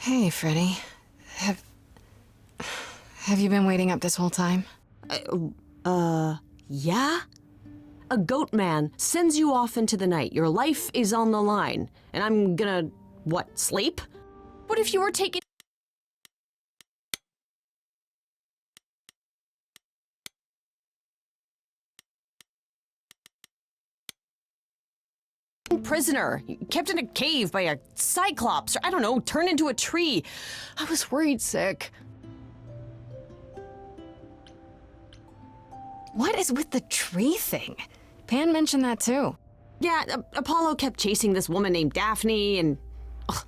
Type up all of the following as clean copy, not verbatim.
Hey, Freddy. Have you been waiting up this whole time? Yeah? A goat man sends you off into the night. Your life is on the line. And I'm gonna, what, sleep? What if you were taking prisoner, kept in a cave by a cyclops, or I don't know, turned into a tree? I was worried sick. What is with the tree thing? Pan mentioned that too. Yeah, Apollo kept chasing this woman named Daphne, and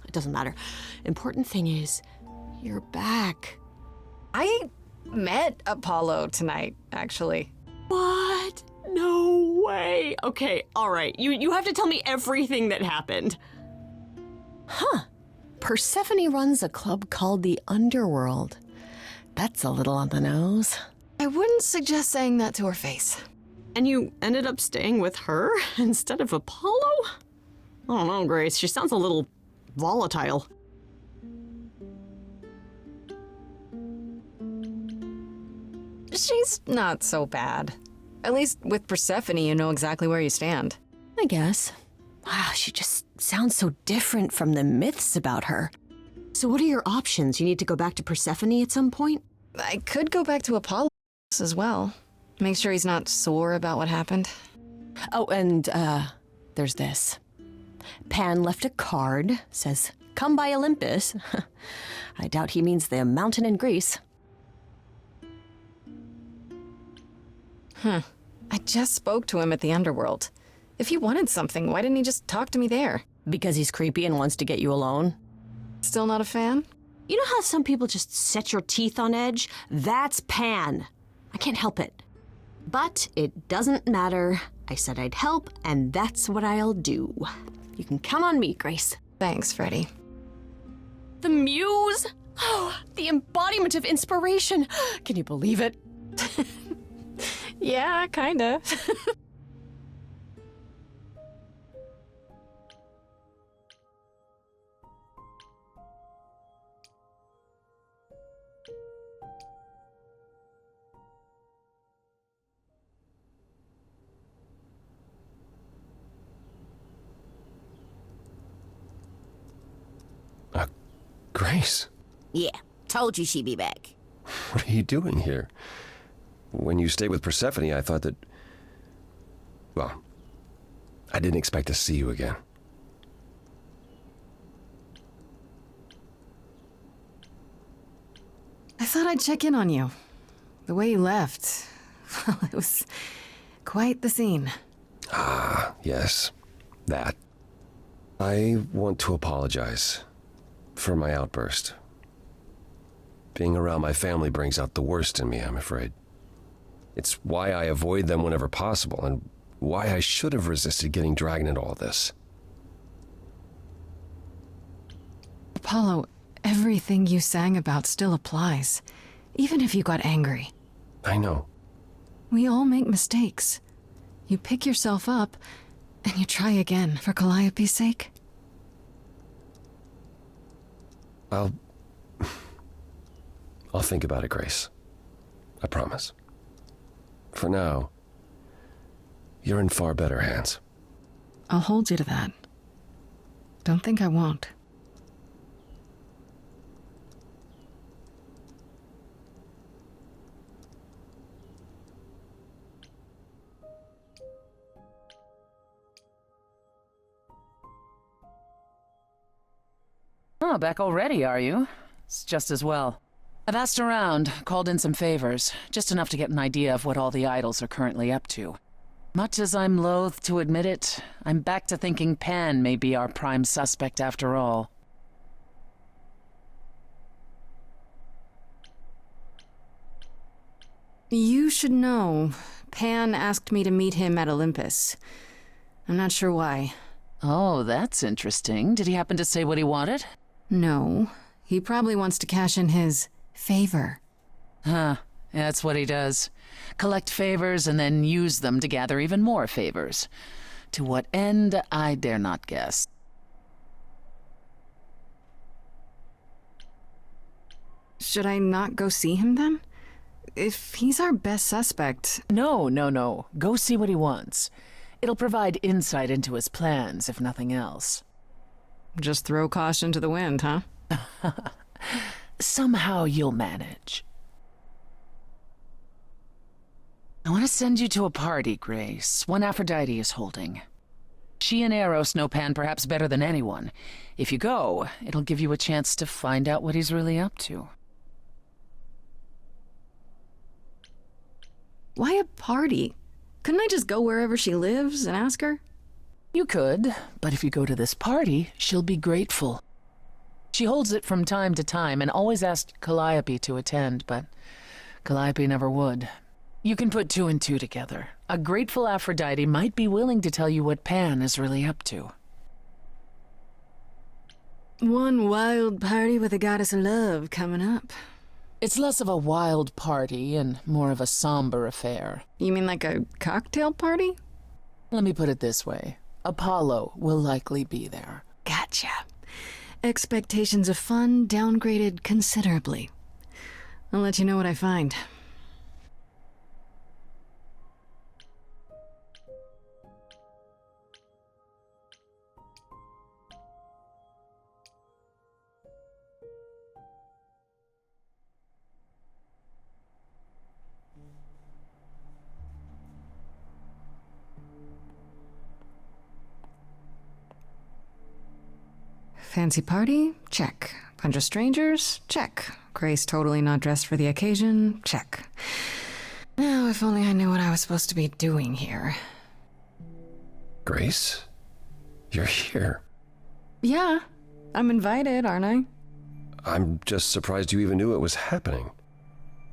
it doesn't matter. Important thing is, you're back. I met Apollo tonight, actually. What? No way. Okay, all right. You have to tell me everything that happened. Huh. Persephone runs a club called the Underworld. That's a little on the nose. I wouldn't suggest saying that to her face. And you ended up staying with her instead of Apollo? I don't know, Grace. She sounds a little volatile. She's not so bad. At least with Persephone, you know exactly where you stand. I guess. Wow, she just sounds so different from the myths about her. So what are your options? You need to go back to Persephone at some point? I could go back to Apollo as well. Make sure he's not sore about what happened. Oh, and, there's this. Pan left a card, says, "Come by Olympus." I doubt he means the mountain in Greece. I just spoke to him at the Underworld. If he wanted something, why didn't he just talk to me there? Because he's creepy and wants to get you alone? Still not a fan? You know how some people just set your teeth on edge? That's Pan. I can't help it. But it doesn't matter. I said I'd help, and that's what I'll do. You can count on me, Grace. Thanks, Freddy. The muse? Oh, the embodiment of inspiration. Can you believe it? Yeah, kinda. Grace, Yeah, told you she'd be back. what are you doing here? When you stayed with Persephone, I thought that... Well, I didn't expect to see you again. I thought I'd check in on you. The way you left, well, it was quite the scene. Ah, yes, that. I want to apologize for my outburst. Being around my family brings out the worst in me, I'm afraid. It's why I avoid them whenever possible, and why I should have resisted getting dragged into all this. Apollo, everything you sang about still applies, even if you got angry. I know. We all make mistakes. You pick yourself up, and you try again for Calliope's sake. I'll think about it, Grace. I promise. For now, you're in far better hands. I'll hold you to that. Don't think I won't. Oh, back already, are you? It's just as well. I've asked around, called in some favors, just enough to get an idea of what all the idols are currently up to. Much as I'm loath to admit it, I'm back to thinking Pan may be our prime suspect after all. You should know, Pan asked me to meet him at Olympus. I'm not sure why. Oh, that's interesting. Did he happen to say what he wanted? No, he probably wants to cash in his favor. Huh, that's what he does. Collect favors and then use them to gather even more favors. To what end, I dare not guess. Should I not go see him then? If he's our best suspect... No. Go see what he wants. It'll provide insight into his plans, if nothing else. Just throw caution to the wind, huh? Somehow you'll manage. I want to send you to a party, Grace. One Aphrodite is holding. She and Eros know Pan perhaps better than anyone. If you go, it'll give you a chance to find out what he's really up to. Why a party? Couldn't I just go wherever she lives and ask her? You could, but if you go to this party, she'll be grateful. She holds it from time to time and always asked Calliope to attend, but Calliope never would. You can put two and two together. A grateful Aphrodite might be willing to tell you what Pan is really up to. One wild party with a goddess of love coming up. It's less of a wild party and more of a somber affair. You mean like a cocktail party? Let me put it this way. Apollo will likely be there. Gotcha. Expectations of fun downgraded considerably. I'll let you know what I find. Fancy party? Check. Bunch of strangers? Check. Grace totally not dressed for the occasion? Check. Now, if only I knew what I was supposed to be doing here. Grace? You're here. Yeah, I'm invited, aren't I? I'm just surprised you even knew it was happening.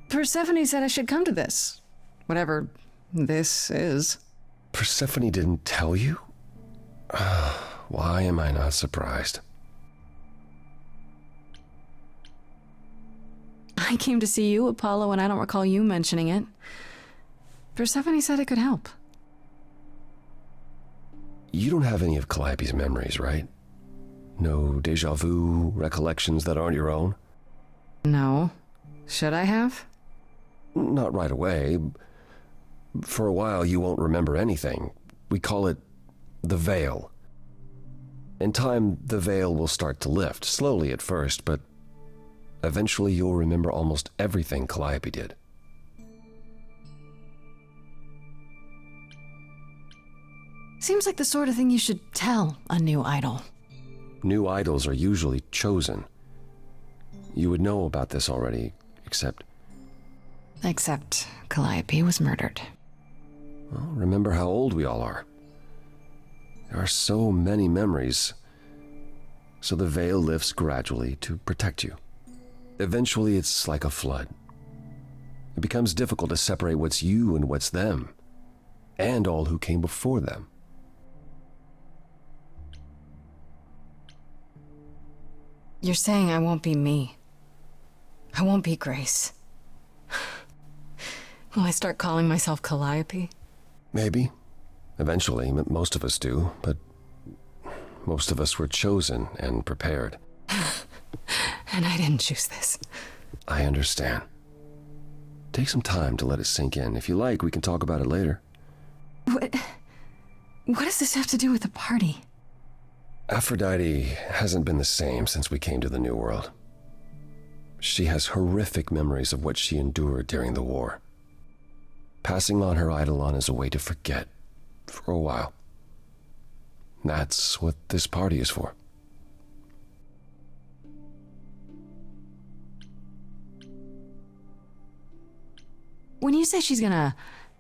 Persephone said I should come to this. Whatever this is. Persephone didn't tell you? Why am I not surprised? I came to see you, Apollo, and I don't recall you mentioning it. Persephone said it could help. You don't have any of Calliope's memories, right? No déjà vu recollections that aren't your own? No. Should I have? Not right away. For a while, you won't remember anything. We call it the veil. In time, the veil will start to lift, slowly at first, but eventually you'll remember almost everything Calliope did. Seems like the sort of thing you should tell a new idol. New idols are usually chosen. You would know about this already, except... Except Calliope was murdered. Well, remember how old we all are. There are so many memories, so the veil lifts gradually to protect you. Eventually, it's like a flood. It becomes difficult to separate what's you and what's them, and all who came before them. You're saying I won't be me. I won't be Grace. Will I start calling myself Calliope? Maybe. Eventually, most of us do, but most of us were chosen and prepared. And I didn't choose this. I understand. Take some time to let it sink in. If you like, we can talk about it later. What does this have to do with the party? Aphrodite hasn't been the same since we came to the New World. She has horrific memories of what she endured during the war. Passing on her eidolon is a way to forget, for a while. That's what this party is for. When you say she's gonna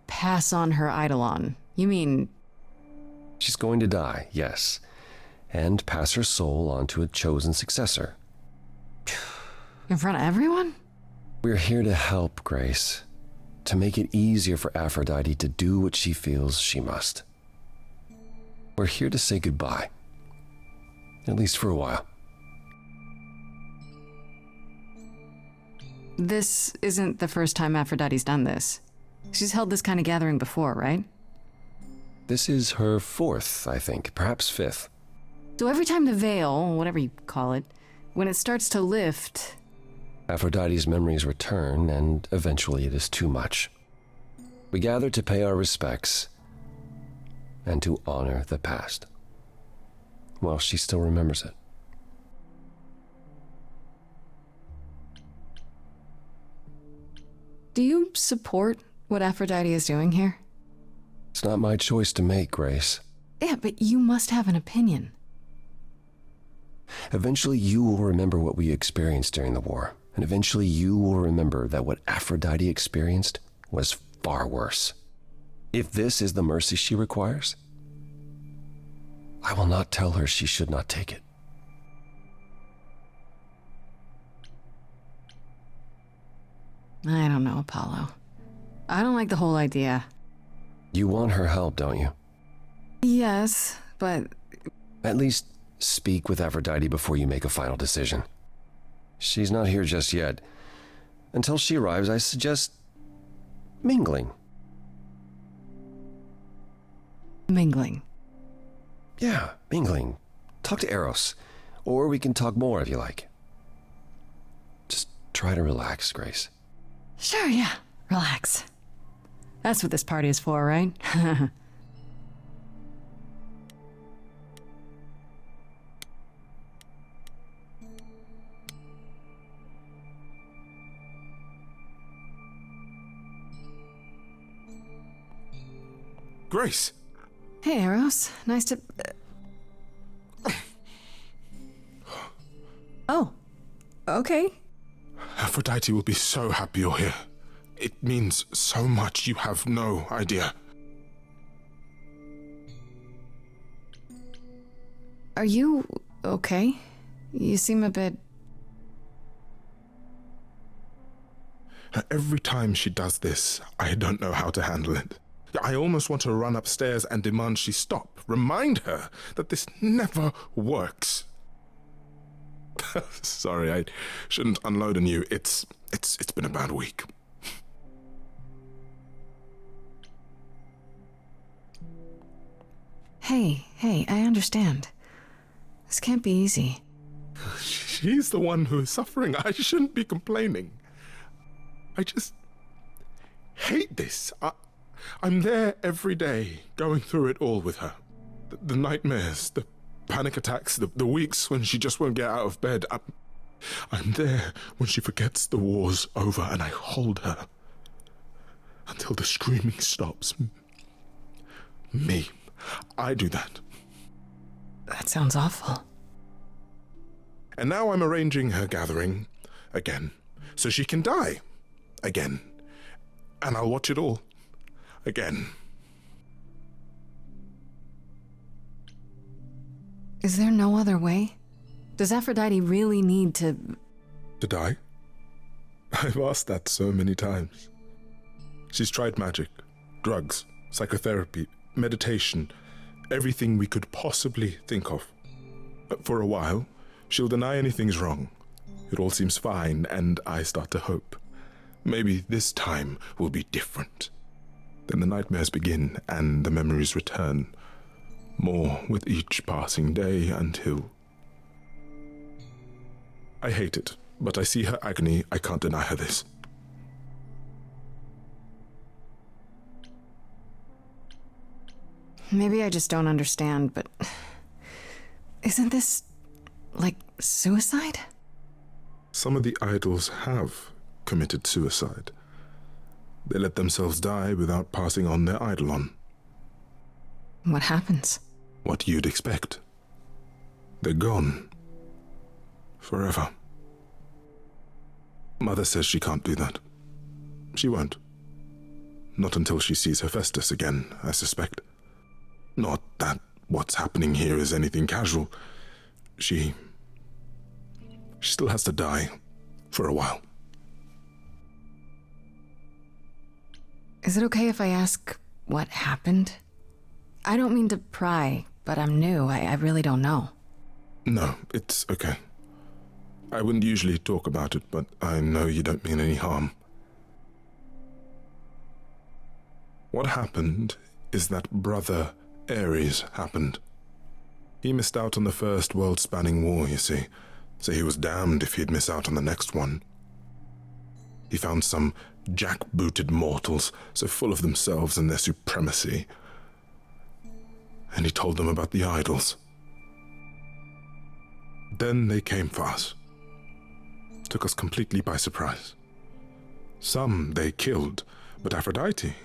pass on her eidolon, you mean... She's going to die, yes, and pass her soul on to a chosen successor. in front of everyone? We're here to help, Grace. To make it easier for Aphrodite to do what she feels she must. We're here to say goodbye. At least for a while. This isn't the first time Aphrodite's done this. She's held this kind of gathering before, right? This is her fourth, I think, perhaps fifth. So every time the veil, whatever you call it, when it starts to lift, Aphrodite's memories return, and eventually it is too much. We gather to pay our respects and to honor the past. Well, she still remembers it. Do you support what Aphrodite is doing here? It's not my choice to make, Grace. Yeah, but you must have an opinion. Eventually you will remember what we experienced during the war, and eventually you will remember that what Aphrodite experienced was far worse. If this is the mercy she requires, I will not tell her she should not take it. I don't know, Apollo. I don't like the whole idea. You want her help, don't you? Yes, but At least speak with Aphrodite before you make a final decision. She's not here just yet. Until she arrives, I suggest mingling. mingling. Yeah, mingling. Talk to Eros. Or we can talk more if you like. Just try to relax, Grace. Sure, yeah. Relax. That's what this party is for, right? Grace! Hey, Eros. Nice to... Oh. Okay. Aphrodite will be so happy you're here. It means so much, you have no idea. Are you okay? You seem a bit... Every time she does this, I don't know how to handle it. I almost want to run upstairs and demand she stop. Remind her that this never works. Sorry, I shouldn't unload on you. It's been a bad week. Hey, I understand. This can't be easy. She's the one who is suffering. I shouldn't be complaining. I just hate this. I'm there every day, going through it all with her. The nightmares, the panic attacks, the weeks when she just won't get out of bed. I'm there when she forgets the war's over, and I hold her until the screaming stops. Me. I do that. That sounds awful. And now I'm arranging her gathering again, so she can die again. And I'll watch it all again. Is there no other way? Does Aphrodite really need to... To die? I've asked that so many times. She's tried magic, drugs, psychotherapy, meditation, everything we could possibly think of. For a while, she'll deny anything's wrong. It all seems fine, and I start to hope. Maybe this time will be different. Then the nightmares begin, and the memories return. More with each passing day until... I hate it, but I see her agony. I can't deny her this. Maybe I just don't understand, but... Isn't this... like suicide? Some of the idols have committed suicide. They let themselves die without passing on their eidolon. What happens? What you'd expect. They're gone. Forever. Mother says she can't do that. She won't. Not until she sees Hephaestus again, I suspect. Not that what's happening here is anything casual. She still has to die for a while. Is it okay if I ask what happened? I don't mean to pry, but I'm new. I really don't know. No, it's okay. I wouldn't usually talk about it, but I know you don't mean any harm. What happened is that Brother Ares happened. He missed out on the first world-spanning war, you see, so he was damned if he'd miss out on the next one. He found some jackbooted mortals, so full of themselves and their supremacy. And he told them about the idols. Then they came for us. Took us completely by surprise. Some they killed, but Aphrodite,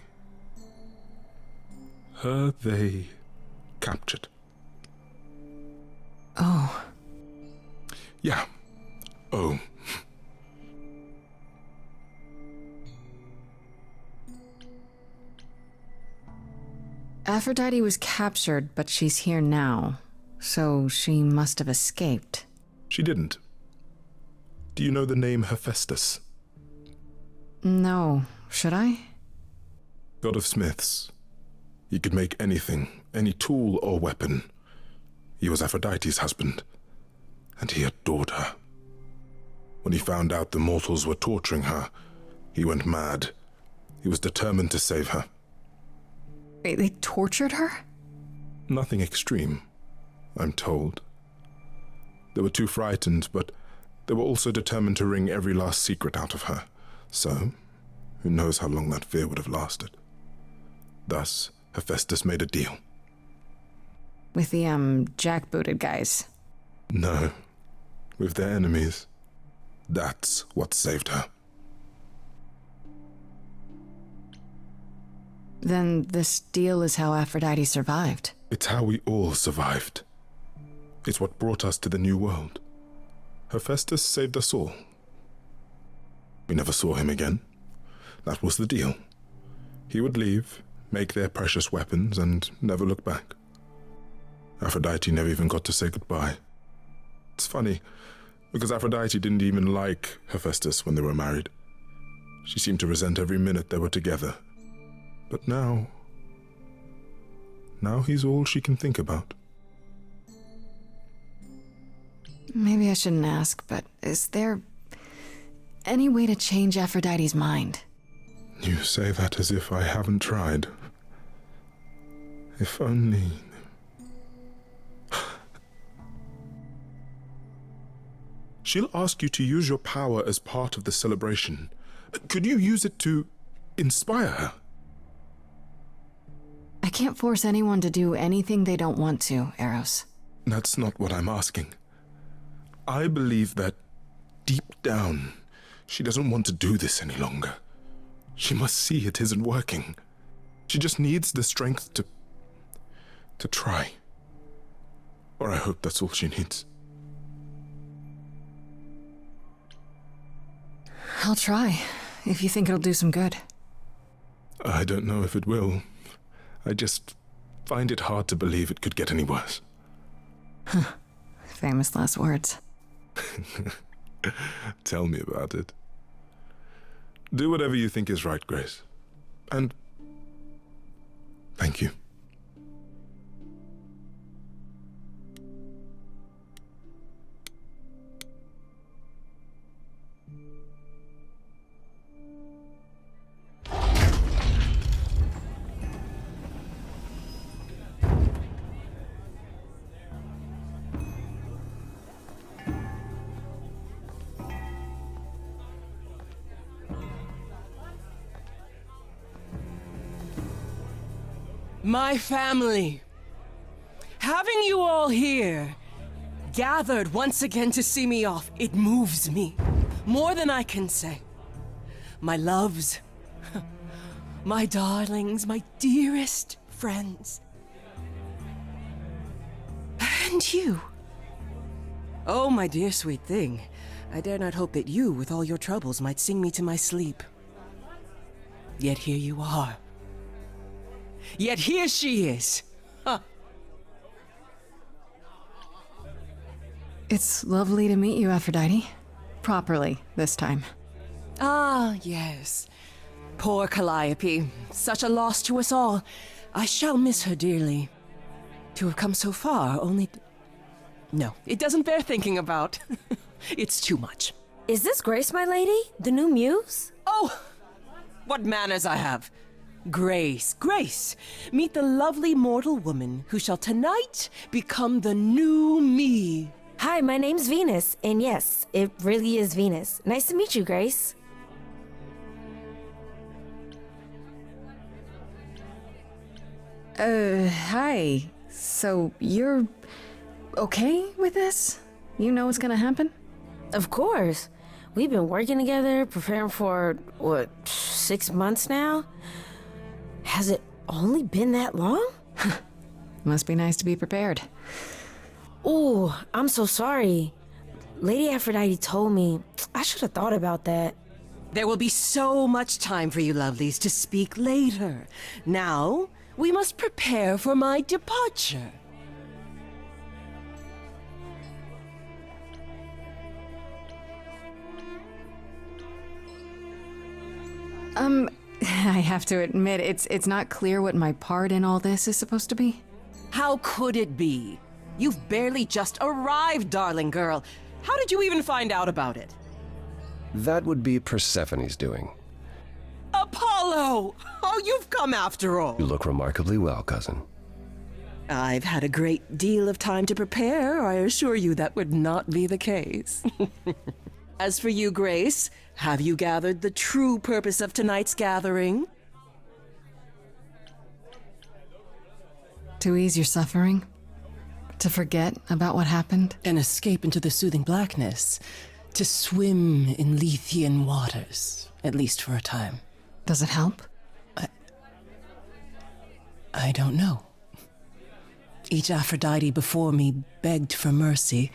her they captured. Oh. Yeah. Oh. Aphrodite was captured, but she's here now. So she must have escaped. She didn't. Do you know the name Hephaestus? No. Should I? God of smiths. He could make anything, any tool or weapon. He was Aphrodite's husband, and he adored her. When he found out the mortals were torturing her, he went mad. He was determined to save her. Wait, they tortured her? Nothing extreme, I'm told. They were too frightened, but they were also determined to wring every last secret out of her. So, who knows how long that fear would have lasted. Thus, Hephaestus made a deal. With the, jackbooted guys. No, with their enemies. That's what saved her. Then this deal is how Aphrodite survived. It's how we all survived. It's what brought us to the new world. Hephaestus saved us all. We never saw him again. That was the deal. He would leave, make their precious weapons, and never look back. Aphrodite never even got to say goodbye. It's funny, because Aphrodite didn't even like Hephaestus when they were married. She seemed to resent every minute they were together. But now he's all she can think about. Maybe I shouldn't ask, but is there any way to change Aphrodite's mind? You say that as if I haven't tried. If only... She'll ask you to use your power as part of the celebration. Could you use it to inspire her? I can't force anyone to do anything they don't want to, Eros. That's not what I'm asking. I believe that, deep down, she doesn't want to do this any longer. She must see it isn't working. She just needs the strength to try. Or I hope that's all she needs. I'll try, if you think it'll do some good. I don't know if it will. I just find it hard to believe it could get any worse. Famous last words. Tell me about it. Do whatever you think is right, Grace. And thank you. My family. Having you all here, gathered once again to see me off, it moves me. More than I can say. My loves, my darlings, my dearest friends. And you. Oh, my dear sweet thing. I dare not hope that you, with all your troubles, might sing me to my sleep. Yet here you are. Yet here she is. Huh. It's lovely to meet you, Aphrodite. Properly, this time. Ah, yes. Poor Calliope. Such a loss to us all. I shall miss her dearly. To have come so far, only... No, it doesn't bear thinking about. It's too much. Is this Grace, my lady? The new muse? Oh! What manners I have. Grace, Grace, meet the lovely mortal woman who shall tonight become the new me. Hi, my name's Venus, and yes, it really is Venus. Nice to meet you, Grace. Hi. So, you're okay with this? You know what's gonna happen? Of course. We've been working together, preparing for, 6 months now? Has it only been that long? Must be nice to be prepared. Ooh, I'm so sorry. Lady Aphrodite told me. I should have thought about that. There will be so much time for you lovelies to speak later. Now, we must prepare for my departure. I have to admit, it's not clear what my part in all this is supposed to be. How could it be? You've barely just arrived, darling girl. How did you even find out about it? That would be Persephone's doing. Apollo! Oh, you've come after all. You look remarkably well, cousin. I've had a great deal of time to prepare. I assure you that would not be the case. As for you, Grace, have you gathered the true purpose of tonight's gathering? To ease your suffering? To forget about what happened? An escape into the soothing blackness. To swim in Lethean waters, at least for a time. Does it help? I don't know. Each Aphrodite before me begged for mercy.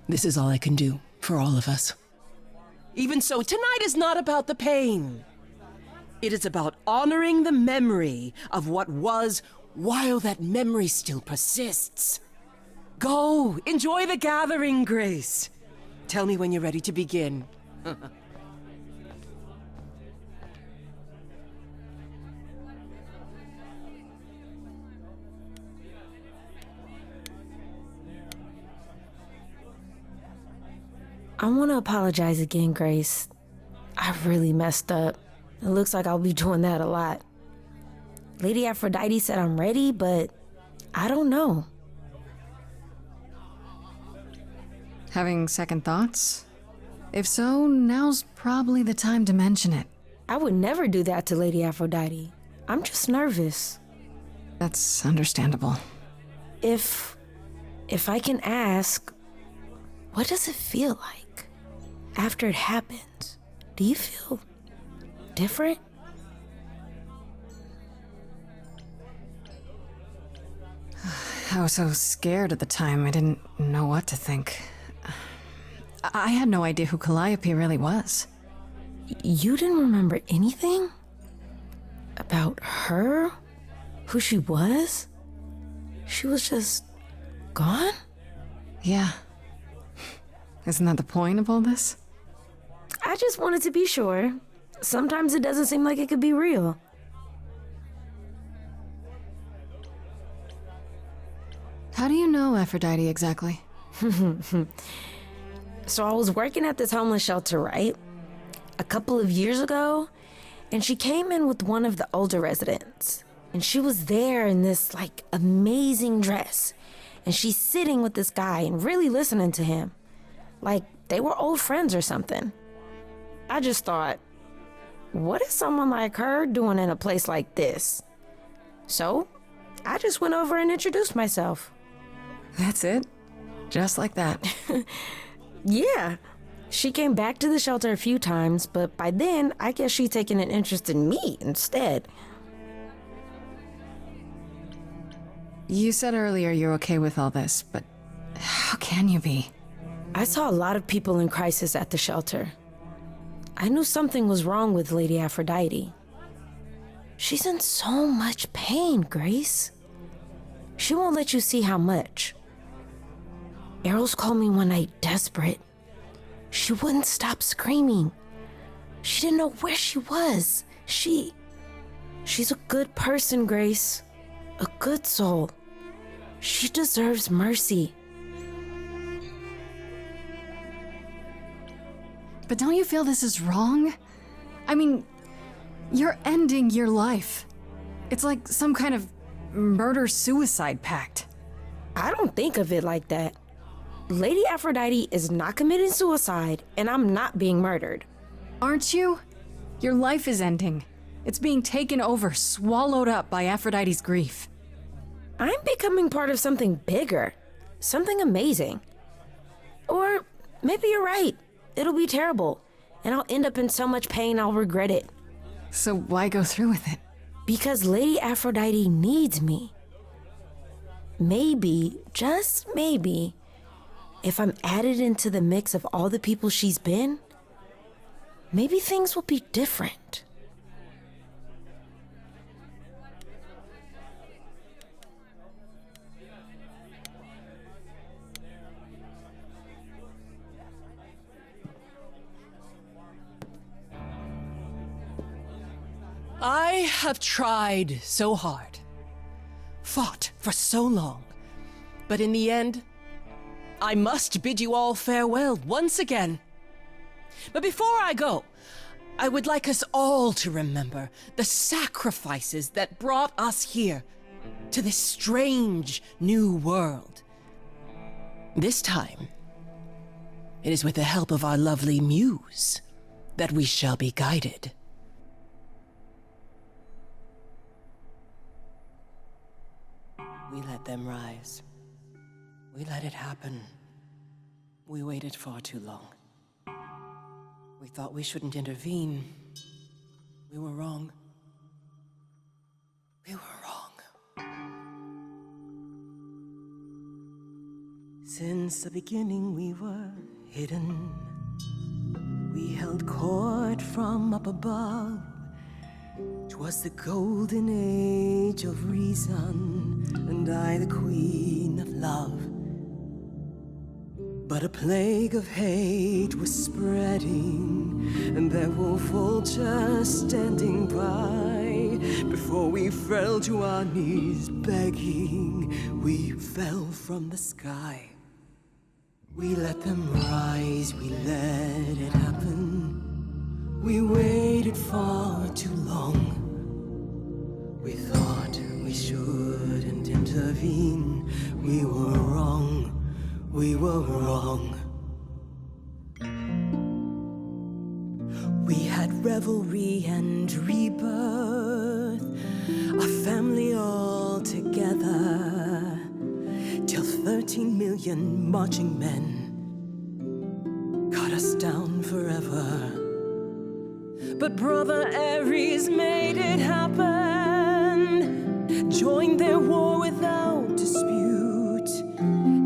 This is all I can do for all of us. Even so, tonight is not about the pain. It is about honoring the memory of what was while that memory still persists. Go, enjoy the gathering, Grace. Tell me when you're ready to begin. I want to apologize again, Grace. I really messed up. It looks like I'll be doing that a lot. Lady Aphrodite said I'm ready, but I don't know. Having second thoughts? If so, now's probably the time to mention it. I would never do that to Lady Aphrodite. I'm just nervous. That's understandable. If I can ask, what does it feel like after it happens? Do you feel different? I was so scared at the time, I didn't know what to think. I had no idea who Calliope really was. You didn't remember anything? About her? Who she was? She was just gone? Yeah. Isn't that the point of all this? I just wanted to be sure. Sometimes it doesn't seem like it could be real. How do you know Aphrodite exactly? So I was working at this homeless shelter, right? A couple of years ago, and she came in with one of the older residents. And she was there in this, amazing dress. And she's sitting with this guy and really listening to him. Like they were old friends or something. I just thought, what is someone like her doing in a place like this? So, I just went over and introduced myself. That's it? Just like that. Yeah. She came back to the shelter a few times, but by then, I guess she'd taken an interest in me instead. You said earlier you're okay with all this, but how can you be? I saw a lot of people in crisis at the shelter. I knew something was wrong with Lady Aphrodite. She's in so much pain, Grace. She won't let you see how much. Eros called me one night desperate. She wouldn't stop screaming. She didn't know where she was. She's a good person, Grace. A good soul. She deserves mercy. But don't you feel this is wrong? I mean, you're ending your life. It's like some kind of murder-suicide pact. I don't think of it like that. Lady Aphrodite is not committing suicide, and I'm not being murdered. Aren't you? Your life is ending. It's being taken over, swallowed up by Aphrodite's grief. I'm becoming part of something bigger, something amazing. Or maybe you're right. It'll be terrible, and I'll end up in so much pain I'll regret it. So why go through with it? Because Lady Aphrodite needs me. Maybe, just maybe, if I'm added into the mix of all the people she's been, maybe things will be different. I have tried so hard, fought for so long, but in the end, I must bid you all farewell once again. But before I go, I would like us all to remember the sacrifices that brought us here to this strange new world. This time, it is with the help of our lovely muse that we shall be guided. We let them rise. We let it happen. We waited far too long. We thought we shouldn't intervene. We were wrong. We were wrong. Since the beginning we were hidden. We held court from up above. 'Twas the golden age of reason, and I the queen of love. But a plague of hate was spreading, and there were vultures standing by. Before we fell to our knees begging, we fell from the sky. We let them rise, we let it happen. We waited far too long. We thought we shouldn't intervene. We were wrong. We were wrong. We had revelry and rebirth, a family all together, till 13 million marching men cut us down forever. But Brother Ares made it happen, joined their war without dispute.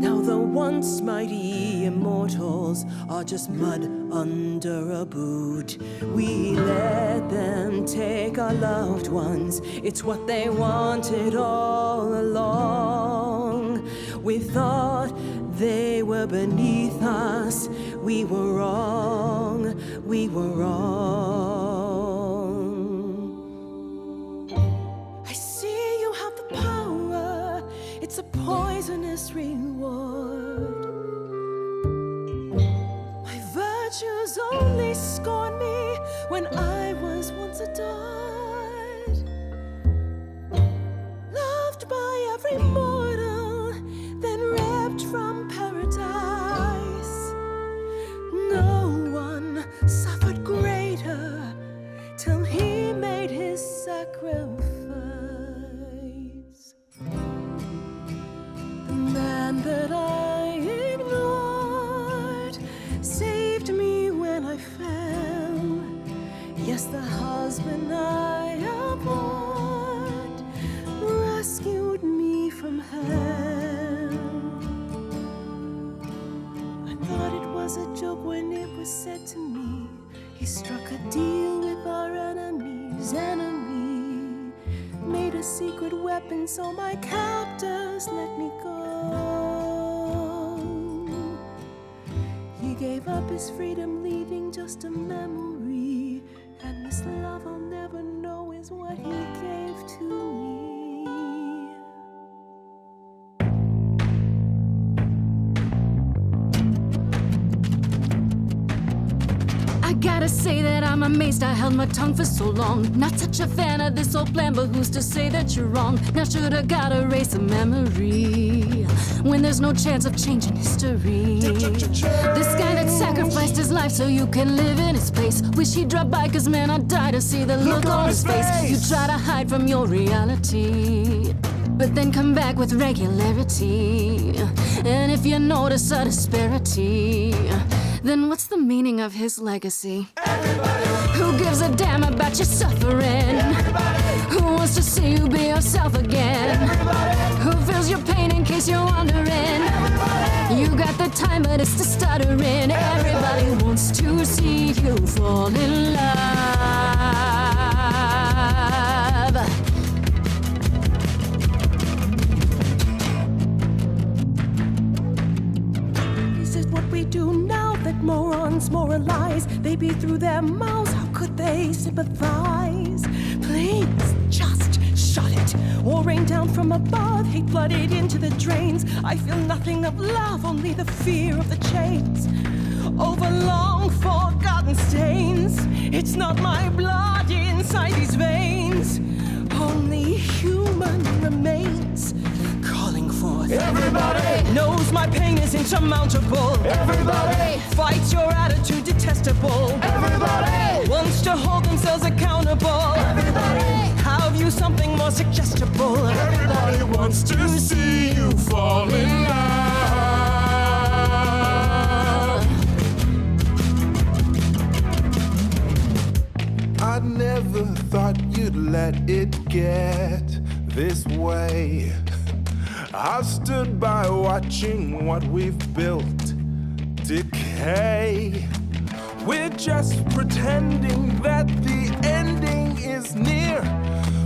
Now the once mighty immortals are just mud under a boot. We let them take our loved ones, it's what they wanted all along. We thought they were beneath us, we were wrong, we were wrong. I see you have the power, it's a poisonous reward. My virtues only scorn me when I was once adored. Loved by every mortal, then ripped from paradise. No one suffered greater till he made his sacrifice. The man that I ignored saved me when I fell. Yes, the husband I abhorred rescued me from hell. I thought it was a joke when it was said to me, he struck a deal with our enemy's enemy, made a secret weapon so my captors let me go. He gave up his freedom, leaving just a memory, and this love I'll never know is what he gave to me. I gotta say that I'm amazed I held my tongue for so long. Not such a fan of this old plan, but who's to say that you're wrong? Now shoulda gotta erase a memory when there's no chance of changing history. This guy that sacrificed his life so you can live in his place, wish he'd drop by, cause man, I'd die to see the look on his face. You try to hide from your reality, but then come back with regularity. And if you notice a disparity, then what's the meaning of his legacy? Everybody. Who gives a damn about your suffering? Everybody. Who wants to see you be yourself again? Everybody. Who feels your pain in case you're wondering? Everybody. You got the time, but it's the stuttering. Everybody wants to see you fall in love. Is it what we do now that morons moralize? They beat through their mouths, how could they sympathize? Please, just shut it, or rain down from above, hate flooded into the drains. I feel nothing of love, only the fear of the chains. Over long forgotten stains, it's not my blood inside these veins, only human remains. Calling forth. Everybody knows my pain is insurmountable. Everybody fights your attitude detestable. Everybody wants to hold themselves accountable. Everybody have you something more suggestible. Everybody wants to see you fall in love. I never thought you'd let it get this way. I've stood by watching what we've built decay. We're just pretending that the ending is near.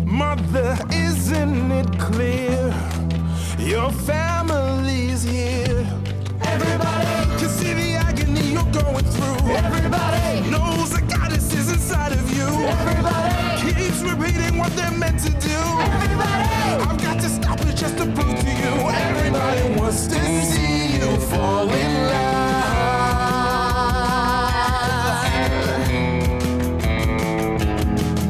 Mother, isn't it clear? Your family's here. Everybody can see the agony you're going through. Everybody knows the goddess is inside of you. Everybody keeps repeating what they're meant to do. Everybody, I've got to stop it just to prove to you. Everybody wants to see you fall in love.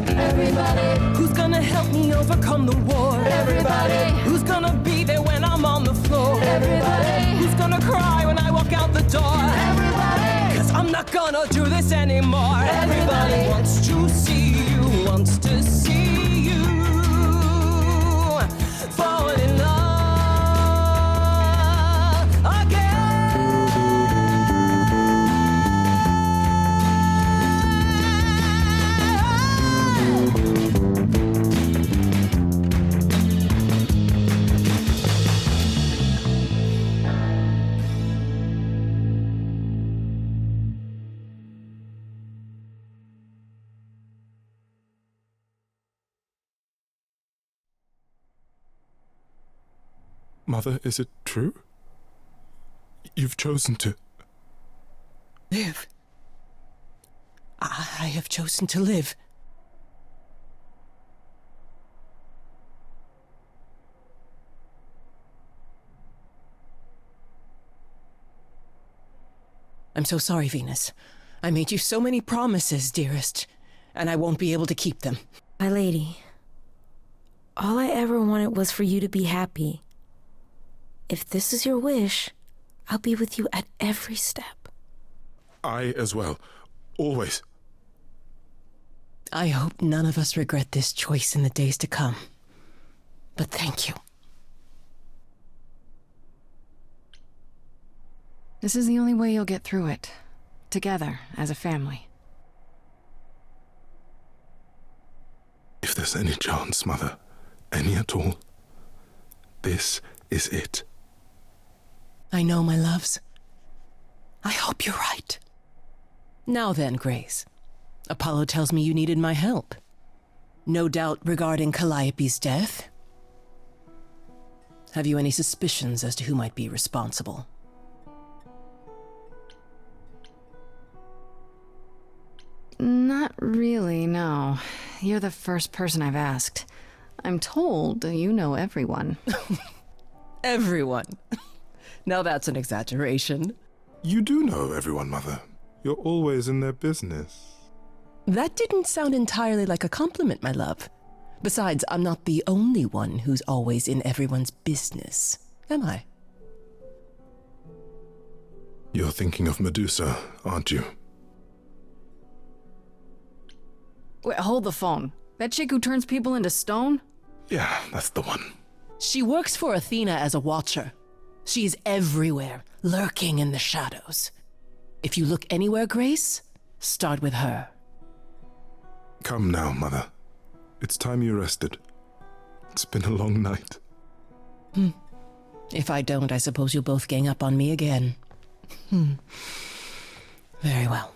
Everybody, who's gonna help me overcome the war? Everybody, who's gonna be there when I'm on the floor? Everybody, who's gonna cry when I walk out the door? Everybody, 'cause I'm not gonna do this anymore. Everybody wants to see you, wants to see you fall in love again. Mother, is it true? You've chosen to... Live. I have chosen to live. I'm so sorry, Venus. I made you so many promises, dearest, and I won't be able to keep them. My lady, all I ever wanted was for you to be happy. If this is your wish, I'll be with you at every step. I as well. Always. I hope none of us regret this choice in the days to come. But thank you. This is the only way you'll get through it. Together, as a family. If there's any chance, Mother, any at all, this is it. I know, my loves. I hope you're right. Now then, Grace. Apollo tells me you needed my help. No doubt regarding Calliope's death. Have you any suspicions as to who might be responsible? Not really, no. You're the first person I've asked. I'm told you know everyone. Everyone. Now that's an exaggeration. You do know everyone, Mother. You're always in their business. That didn't sound entirely like a compliment, my love. Besides, I'm not the only one who's always in everyone's business, am I? You're thinking of Medusa, aren't you? Wait, hold the phone. That chick who turns people into stone? Yeah, that's the one. She works for Athena as a watcher. She's everywhere, lurking in the shadows. If you look anywhere, Grace, start with her. Come now, Mother. It's time you rested. It's been a long night. If I don't, I suppose you'll both gang up on me again. Very well.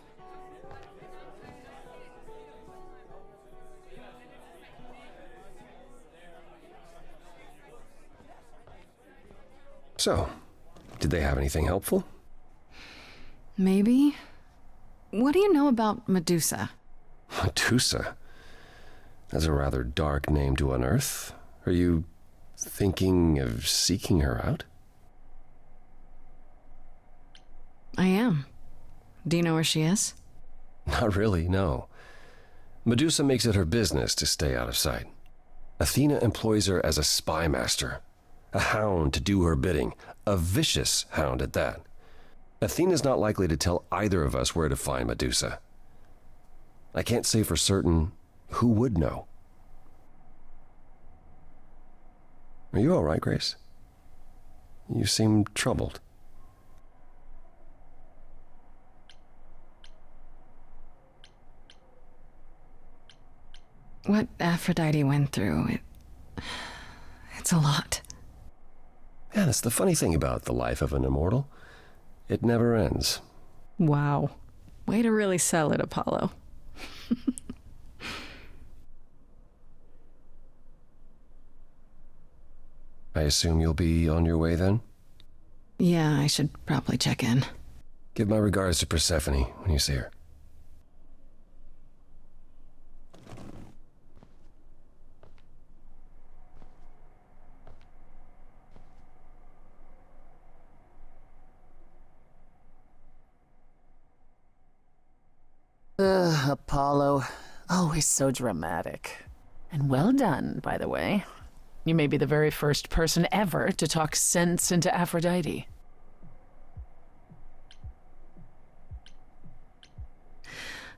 So, did they have anything helpful? Maybe. What do you know about Medusa? Medusa? That's a rather dark name to unearth. Are you thinking of seeking her out? I am. Do you know where she is? Not really, no. Medusa makes it her business to stay out of sight. Athena employs her as a spy master, a hound to do her bidding, a vicious hound at that. Athena's not likely to tell either of us where to find Medusa. I can't say for certain who would know. Are you all right, Grace? You seem troubled. What Aphrodite went through, it's a lot. Yeah, that's the funny thing about the life of an immortal. It never ends. Wow. Way to really sell it, Apollo. I assume you'll be on your way then? Yeah, I should probably check in. Give my regards to Persephone when you see her. Apollo. Always so dramatic. And well done, by the way. You may be the very first person ever to talk sense into Aphrodite. I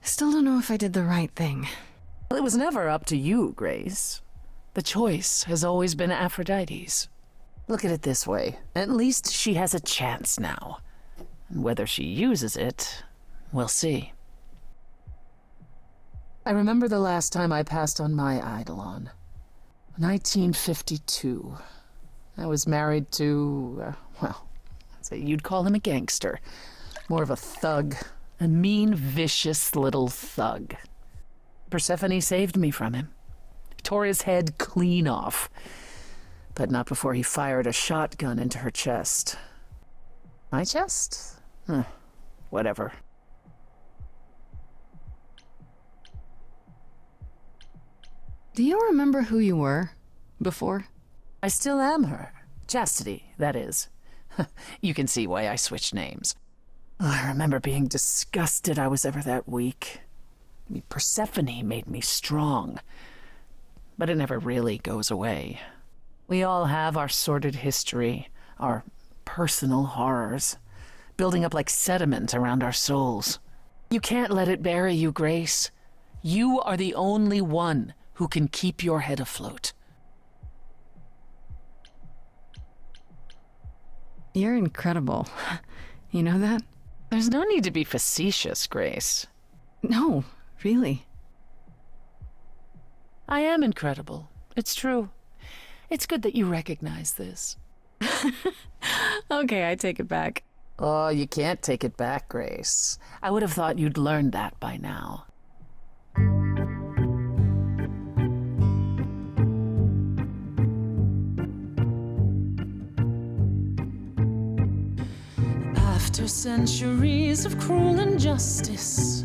still don't know if I did the right thing. Well, it was never up to you, Grace. The choice has always been Aphrodite's. Look at it this way. At least she has a chance now. And whether she uses it, we'll see. I remember the last time I passed on my Eidolon. 1952. I was married to, well, I'd say you'd call him a gangster. More of a thug. A mean, vicious little thug. Persephone saved me from him. Tore his head clean off. But not before he fired a shotgun into her chest. My chest? Whatever. Do you remember who you were before? I still am her. Chastity, that is. You can see why I switched names. I remember being disgusted I was ever that weak. I mean, Persephone made me strong. But it never really goes away. We all have our sordid history, our personal horrors, building up like sediment around our souls. You can't let it bury you, Grace. You are the only one who can keep your head afloat. You're incredible. You know that? There's no need to be facetious, Grace. No, really. I am incredible. It's true. It's good that you recognize this. Okay, I take it back. Oh, you can't take it back, Grace. I would have thought you'd learned that by now. After centuries of cruel injustice,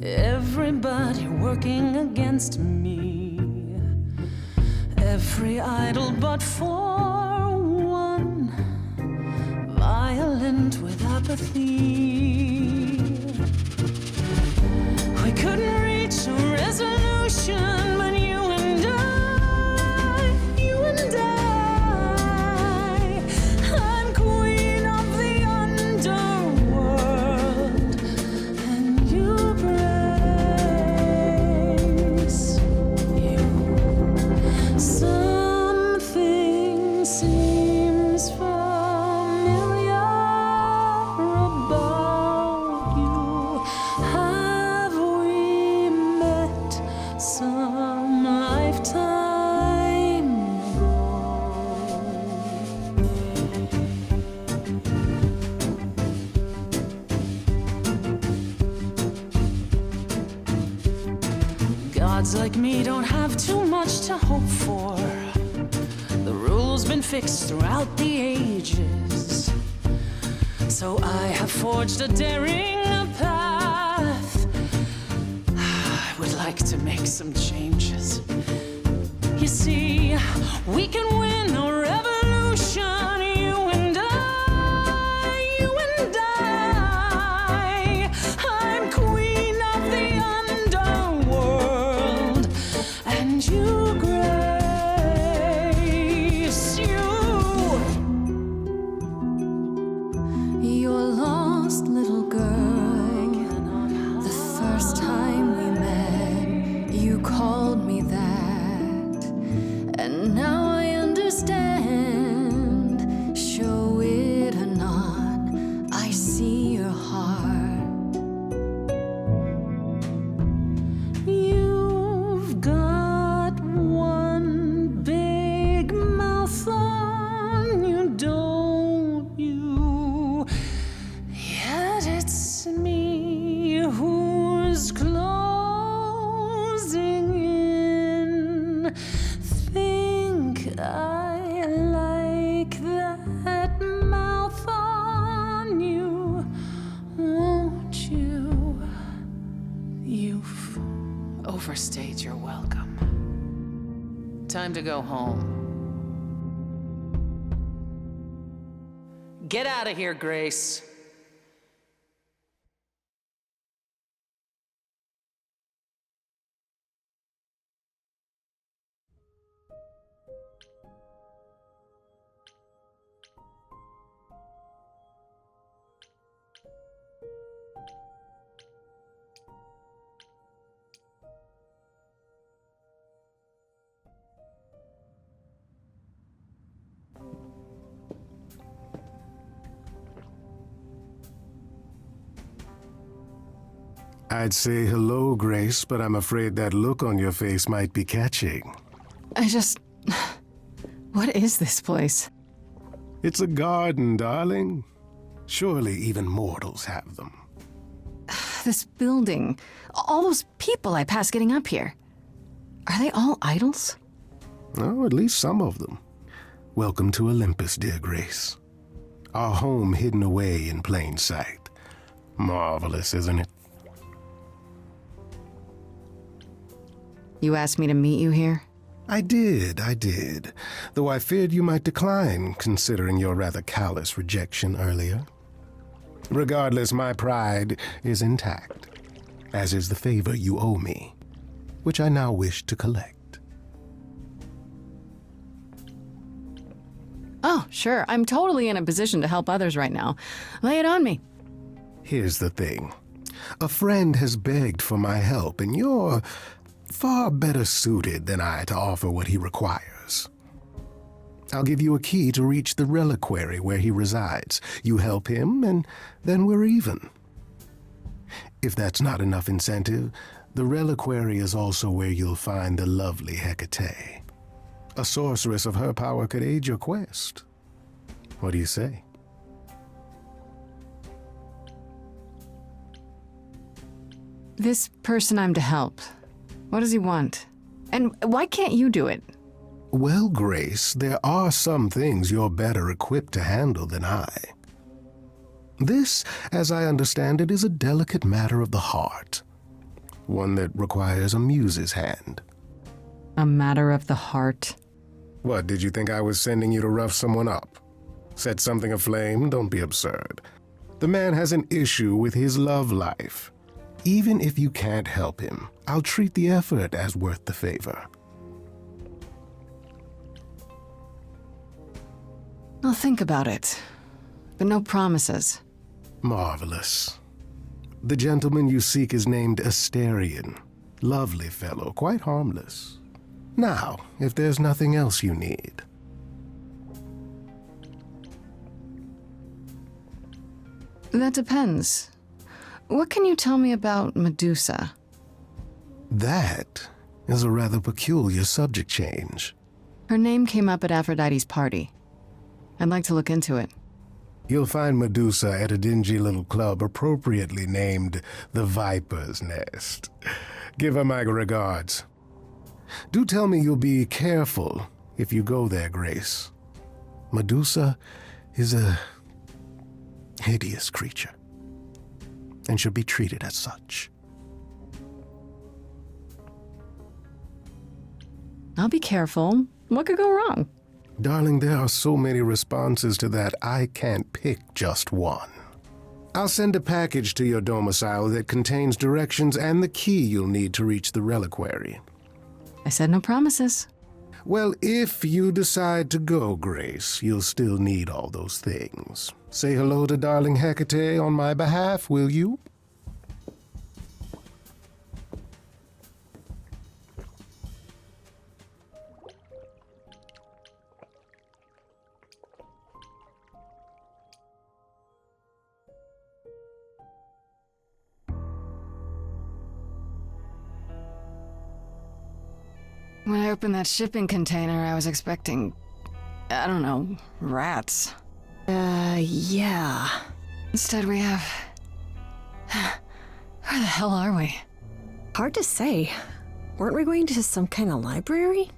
everybody working against me, every idol but for one, violent with apathy. We couldn't reach a resolution, but you and I, I'm queen of the underworld, and you praise you. Something gods like me don't have too much to hope for. The rules been fixed throughout the ages. So I have forged a daring path. I would like to make some changes. You see, we can win a revolution, you and I, you and I. I'm queen of the underworld, and you, Grace, Your lost little girl. The first time we met, you called me that. And now I understand. Show it or not, I see your heart. You've got one big mouth on you, don't you? Yet it's me who's closing in. Think I like that mouth on you, won't you? You've overstayed your welcome. Time to go home. Get out of here, Grace. I'd say hello, Grace, but I'm afraid that look on your face might be catching. What is this place? It's a garden, darling. Surely even mortals have them. This building. All those people I pass getting up here. Are they all idols? Oh, at least some of them. Welcome to Olympus, dear Grace. Our home hidden away in plain sight. Marvelous, isn't it? You asked me to meet you here? I did. Though I feared you might decline, considering your rather callous rejection earlier. Regardless, my pride is intact, as is the favor you owe me, which I now wish to collect. Oh, sure. I'm totally in a position to help others right now. Lay it on me. Here's the thing. A friend has begged for my help, and you're far better suited than I to offer what he requires. I'll give you a key to reach the reliquary where he resides. You help him, and then we're even. If that's not enough incentive, the reliquary is also where you'll find the lovely Hecate. A sorceress of her power could aid your quest. What do you say? This person I'm to help. What does he want? And why can't you do it? Well, Grace, there are some things you're better equipped to handle than I. This, as I understand it, is a delicate matter of the heart. One that requires a muse's hand. A matter of the heart. What, did you think I was sending you to rough someone up? Set something aflame? Don't be absurd. The man has an issue with his love life. Even if you can't help him, I'll treat the effort as worth the favor. I'll think about it, but no promises. Marvelous. The gentleman you seek is named Asterion. Lovely fellow, quite harmless. Now, if there's nothing else you need. That depends. What can you tell me about Medusa? That is a rather peculiar subject change. Her name came up at Aphrodite's party. I'd like to look into it. You'll find Medusa at a dingy little club appropriately named the Viper's Nest. Give her my regards. Do tell me you'll be careful if you go there, Grace. Medusa is a hideous creature and should be treated as such. I'll be careful. What could go wrong? Darling, there are so many responses to that, I can't pick just one. I'll send a package to your domicile that contains directions and the key you'll need to reach the reliquary. I said no promises. Well, if you decide to go, Grace, you'll still need all those things. Say hello to darling Hecate on my behalf, will you? When I opened that shipping container, I was expecting, I don't know, rats. Yeah. Instead we have... Where the hell are we? Hard to say. Weren't we going to some kind of library?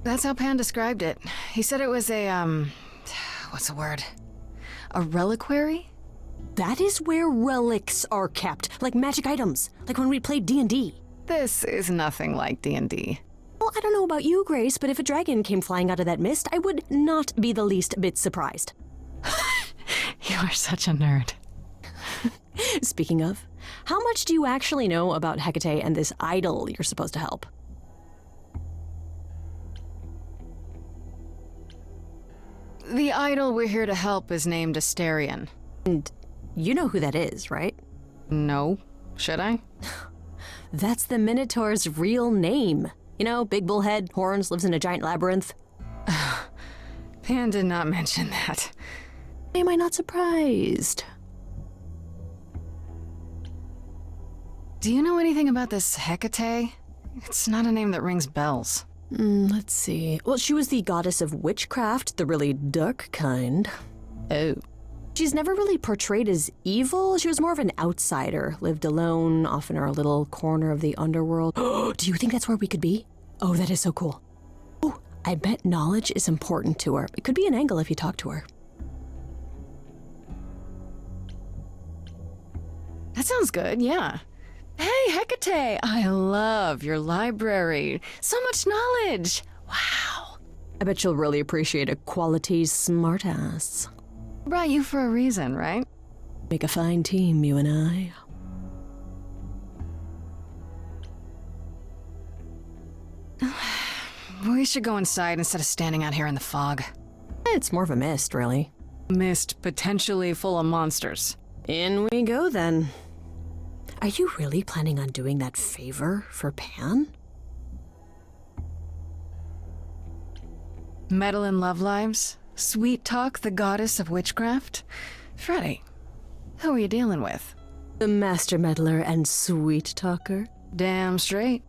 That's how Pan described it. He said it was a, what's the word? A reliquary? That is where relics are kept, like magic items, like when we played D&D. This is nothing like D&D. Well, I don't know about you, Grace, but if a dragon came flying out of that mist, I would not be the least bit surprised. You are such a nerd. Speaking of, how much do you actually know about Hecate and this idol you're supposed to help? The idol we're here to help is named Asterion. And you know who that is, right? No. Should I? That's the Minotaur's real name. You know, big bullhead, horns, lives in a giant labyrinth. Pan did not mention that. Am I not surprised? Do you know anything about this Hecate? It's not a name that rings bells. Let's see. Well, she was the goddess of witchcraft, the really dark kind. Oh. She's never really portrayed as evil. She was more of an outsider, lived alone, off in her little corner of the underworld. Do you think that's where we could be? Oh, that is so cool. Oh, I bet knowledge is important to her. It could be an angle if you talk to her. That sounds good, yeah. Hey, Hecate! I love your library. So much knowledge! Wow. I bet you'll really appreciate a quality smartass. Brought you for a reason, right? Make a fine team, you and I. We should go inside instead of standing out here in the fog. It's more of a mist, really. Mist potentially full of monsters. In we go, then. Are you really planning on doing that favor for Pan? Meddle in love lives? Sweet Talk, the goddess of witchcraft? Freddy, who are you dealing with? The master meddler and sweet talker. Damn straight.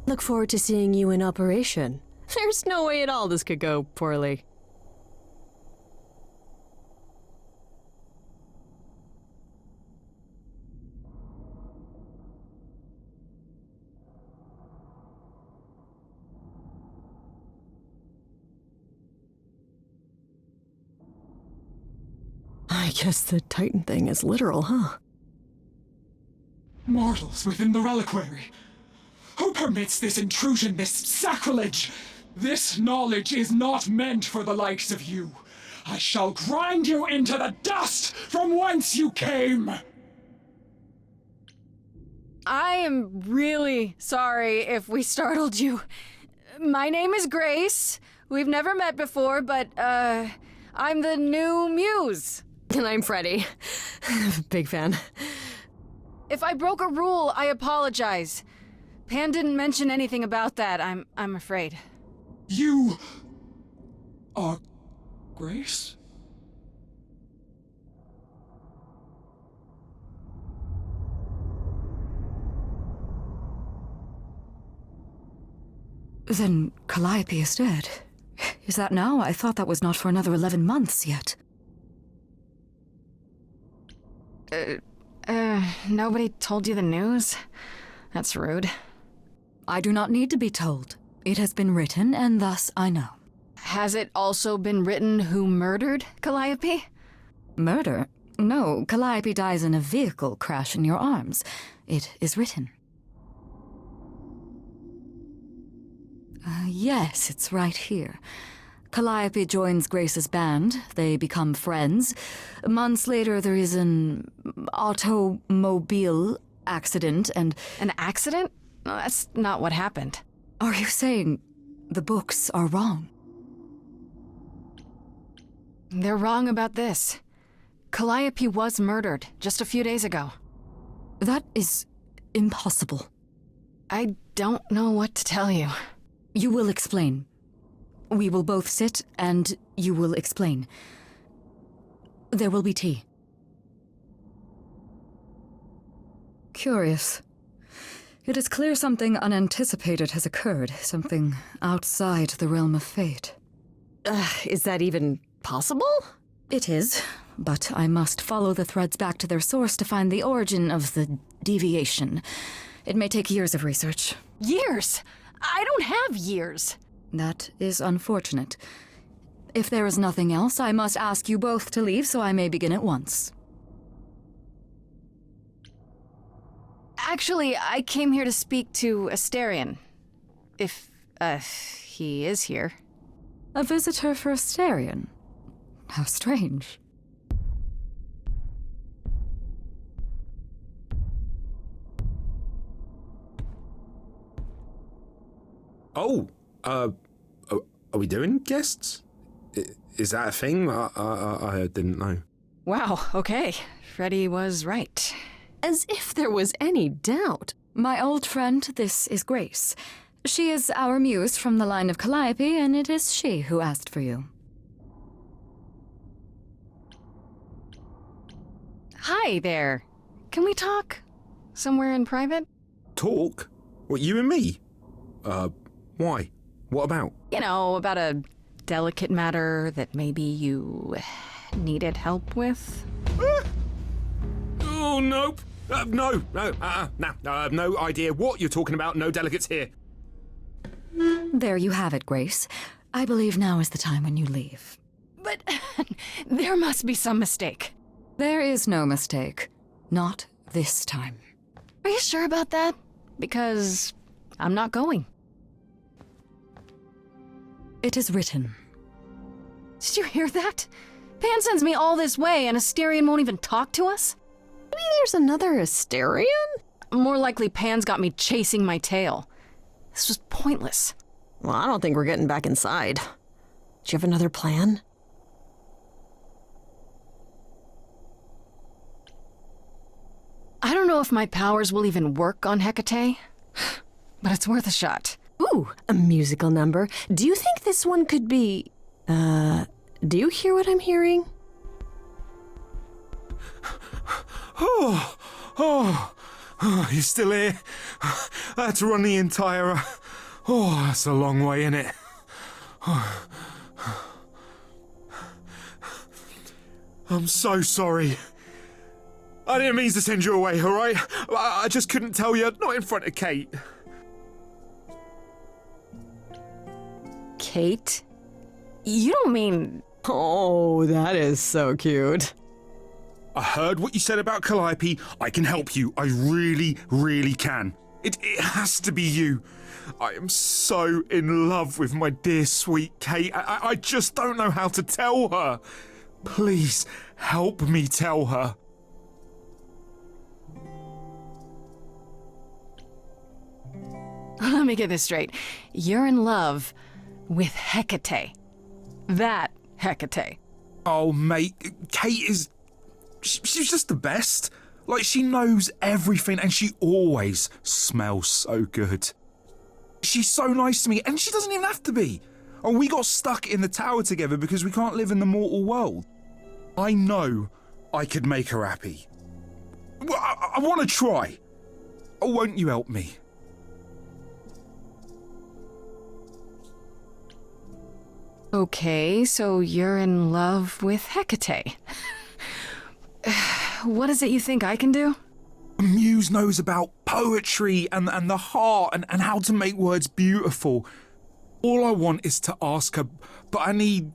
Look forward to seeing you in operation. There's no way at all this could go poorly. I guess the Titan thing is literal, huh? Mortals within the reliquary. Who permits this intrusion, this sacrilege? This knowledge is not meant for the likes of you. I shall grind you into the dust from whence you came! I am really sorry if we startled you. My name is Grace. We've never met before, but, I'm the new muse. And I'm Freddy. Big fan. If I broke a rule, I apologize. Pan didn't mention anything about that, I'm afraid. You are Grace? Then Calliope is dead. Is that now? I thought that was not for another 11 months yet. Nobody told you the news? That's rude. I do not need to be told. It has been written, and thus I know. Has it also been written who murdered Calliope? Murder? No, Calliope dies in a vehicle crash in your arms. It is written. Yes, it's right here. Calliope joins Grace's band. They become friends. Months later, there is an automobile accident and... An accident? No, that's not what happened. Are you saying the books are wrong? They're wrong about this. Calliope was murdered just a few days ago. That is impossible. I don't know what to tell you. You will explain. We will both sit, and you will explain. There will be tea. Curious. It is clear something unanticipated has occurred, something outside the realm of fate. Is that even possible? It is, but I must follow the threads back to their source to find the origin of the deviation. It may take years of research. Years? I don't have years. That is unfortunate. If there is nothing else, I must ask you both to leave so I may begin at once. Actually, I came here to speak to Asterion. If, he is here. A visitor for Asterion? How strange. Oh, are we doing guests? Is that a thing? I didn't know. Wow, okay. Freddy was right. As if there was any doubt. My old friend, this is Grace. She is our muse from the line of Calliope, and it is she who asked for you. Hi there. Can we talk? Somewhere in private? Talk? What, you and me? Why? What about? You know, about a delicate matter that maybe you needed help with. Oh, nope. No, no idea what you're talking about. No delegates here. There you have it, Grace. I believe now is the time when you leave. But there must be some mistake. There is no mistake. Not this time. Are you sure about that? Because I'm not going. It is written. Did you hear that? Pan sends me all this way and Asterion won't even talk to us? Maybe there's another Asterion? More likely Pan's got me chasing my tail. This was pointless. Well, I don't think we're getting back inside. Do you have another plan? I don't know if my powers will even work on Hecate, but it's worth a shot. Ooh, a musical number. Do you think this one could be... do you hear what I'm hearing? Oh, you're still here? I had to run the entire... Oh, that's a long way, innit? I'm so sorry. I didn't mean to send you away, alright? I just couldn't tell you, not in front of Kate. Kate? You don't mean... Oh, that is so cute. I heard what you said about Calliope. I can help you. I really, really can. It has to be you. I am so in love with my dear sweet Kate. I just don't know how to tell her. Please, help me tell her. Let me get this straight. You're in love with Hecate. That Hecate. Oh, mate, Kate is... She's just the best. Like, she knows everything and she always smells so good. She's so nice to me and she doesn't even have to be. Oh, we got stuck in the tower together because we can't live in the mortal world. I know I could make her happy. Well, I want to try. Oh, won't you help me? Okay, so you're in love with Hecate. What is it you think I can do? Muse knows about poetry and the heart and how to make words beautiful. All I want is to ask her, but I need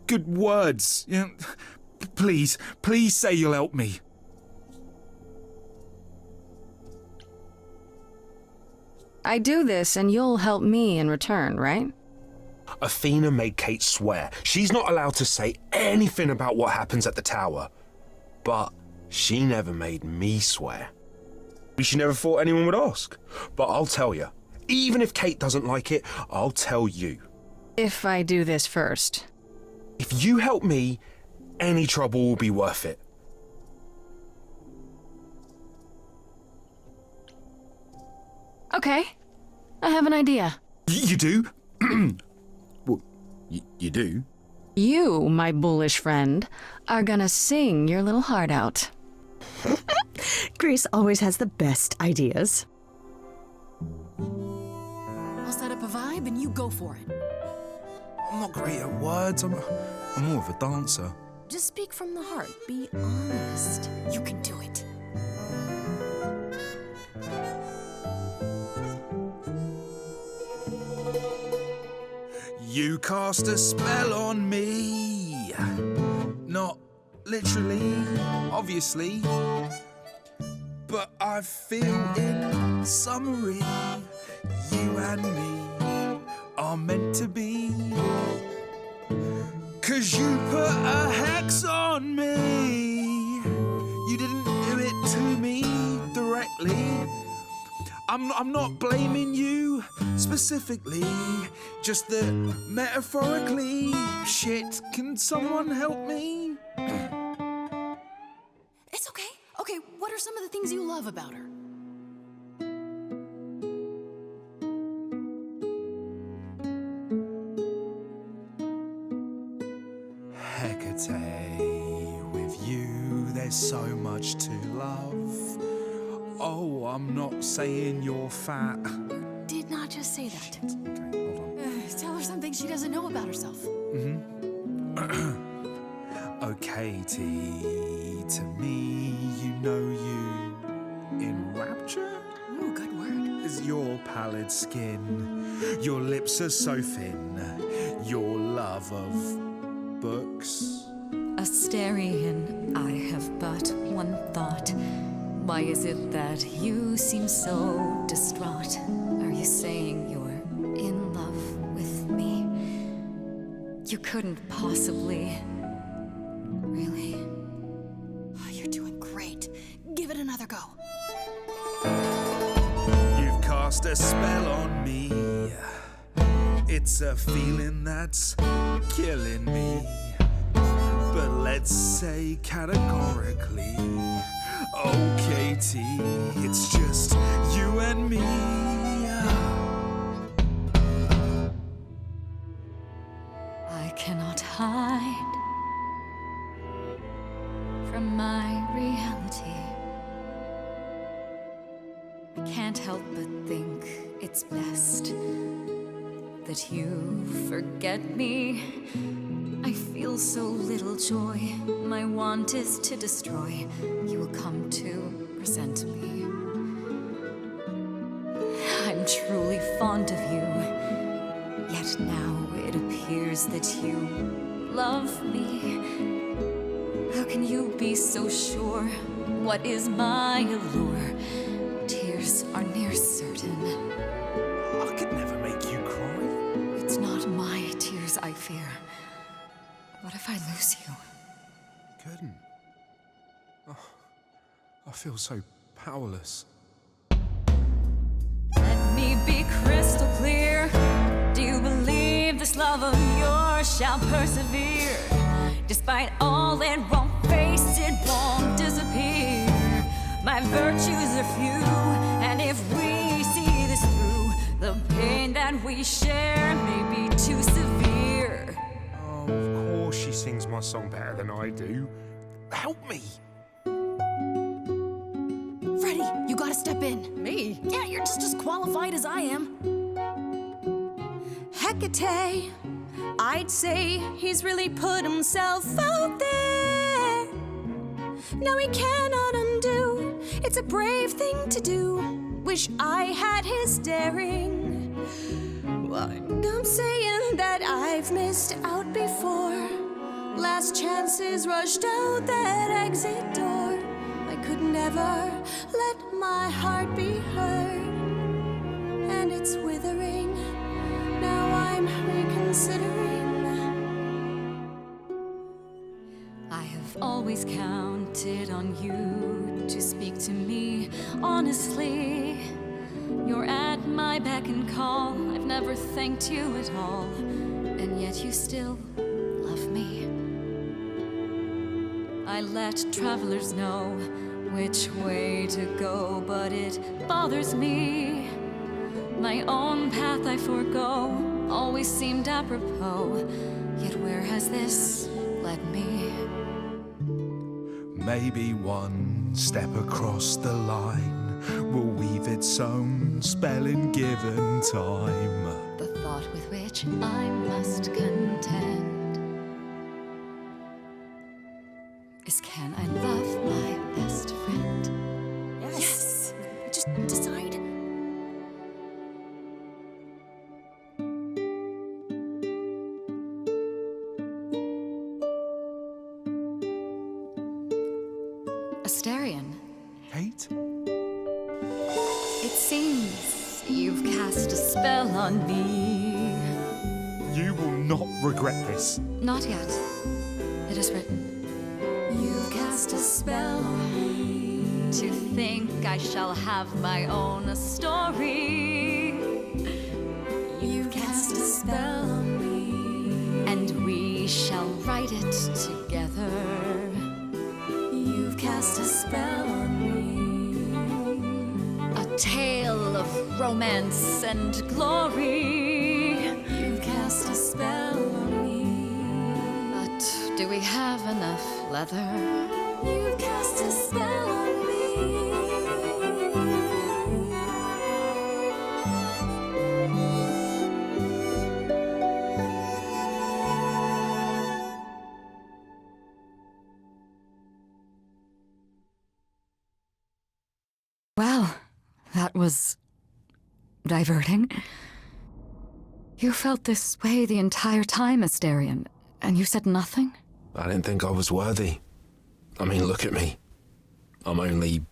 good words. You know, please say you'll help me. I do this and you'll help me in return, right? Athena made Kate swear she's not allowed to say anything about what happens at the tower. But she never made me swear. She never thought anyone would ask. But I'll tell you, even if Kate doesn't like it, I'll tell you. If I do this first. If you help me, any trouble will be worth it. Okay, I have an idea. You do? Well, you do? You, my bullish friend, are gonna sing your little heart out. Grace always has the best ideas. I'll set up a vibe and you go for it. I'm not great at words. I'm more of a dancer. Just speak from the heart. Be honest. You can do it. You cast a spell on me. Not literally, obviously. But I feel in summary, you and me are meant to be. 'Cause you put a hex on me. You didn't do it to me directly. I'm not blaming you specifically, just that metaphorically. Shit, can someone help me? It's okay. Okay, what are some of the things you love about her? Hecate, with you there's so much to love. Oh, I'm not saying you're fat. Did not just say that. Okay, hold on. Tell her something she doesn't know about herself. Oh, Katie, to me, you know you enrapture? Ooh, good word. Is your pallid skin, your lips are so thin, your love of books. Asterian, I have but one thought. Why is it that you seem so distraught? Are you saying you're in love with me? You couldn't possibly. Really? Oh, you're doing great. Give it another go. You've cast a spell on me. It's a feeling that's killing me. But let's say categorically, oh, Katie, it's just you and me. I cannot hide from my reality. I can't help but think it's best that you forget me. I feel so little joy. My want is to destroy. You will come to resent me. I'm truly fond of you. Yet now it appears that you love me. How can you be so sure? What is my allure? Tears are near certain. I could never make you cry. It's not my tears I fear. What if I lose you? Couldn't. Oh, I feel so powerless. Let me be crystal clear. Do you believe this love of yours shall persevere? Despite all it won't face, it won't disappear. My virtues are few, and if we see this through, the pain that we share may be too severe. Oh, of course she sings my song better than I do. Help me! Freddie, you gotta step in. Me? Yeah, you're just as qualified as I am. Hecate, I'd say he's really put himself out there. now we cannot undo. It's a brave thing to do. Wish I had his daring. Well, I'm saying that I've missed out before. Last chances rushed out that exit door. I could never let my heart be heard, and it's withering. Now I'm reconsidering. I have always counted on you to speak to me honestly. You're at my beck and call. I've never thanked you at all, and yet you still love me. I let travelers know which way to go, but it bothers me. My own path I forego always seemed apropos, yet where has this led me? Maybe one step across the line will weave its own spell in given time. The thought with which I must contend is, can I love my best friend? Yes! Just decide. Astarion. Kate? It seems you've cast a spell on me. You will not regret this. Not yet. It is written. You've cast a spell on me. To think I shall have my own story. You've cast a spell on me. And we shall write it together. You've cast a spell on me. A tale of romance and glory. You've cast a spell on me. But do we have enough leather? You've cast a spell on me. Well, that was diverting. You felt this way the entire time, Astarion, and you said nothing? I didn't think I was worthy. I mean, look at me. I'm only,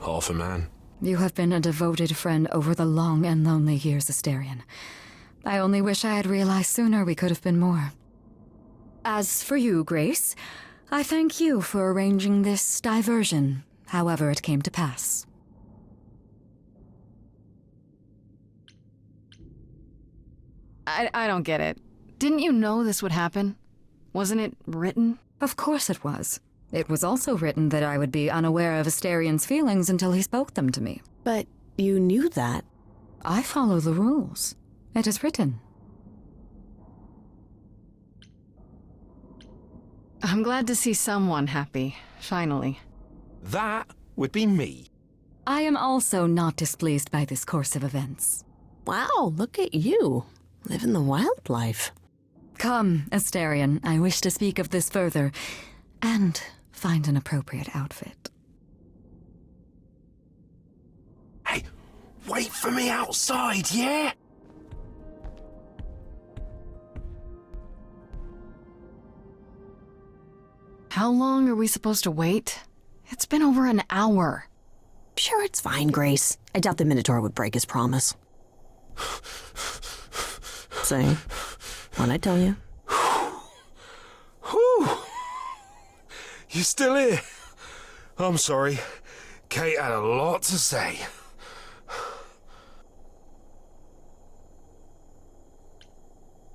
half a man. You have been a devoted friend over the long and lonely years, Astarion. I only wish I had realized sooner we could have been more. As for you, Grace, I thank you for arranging this diversion, however it came to pass. I don't get it. Didn't you know this would happen? Wasn't it written? Of course it was. It was also written that I would be unaware of Astarion's feelings until he spoke them to me. But you knew that. I follow the rules. It is written. I'm glad to see someone happy, finally. That would be me. I am also not displeased by this course of events. Wow, look at you. Living the wildlife. Come, Astarion, I wish to speak of this further, and find an appropriate outfit. Hey, wait for me outside, yeah? How long are we supposed to wait? It's been over an hour. Sure, it's fine, Grace. I doubt the Minotaur would break his promise. Say, what'd I tell you? Whew. You still here? I'm sorry. Kate had a lot to say.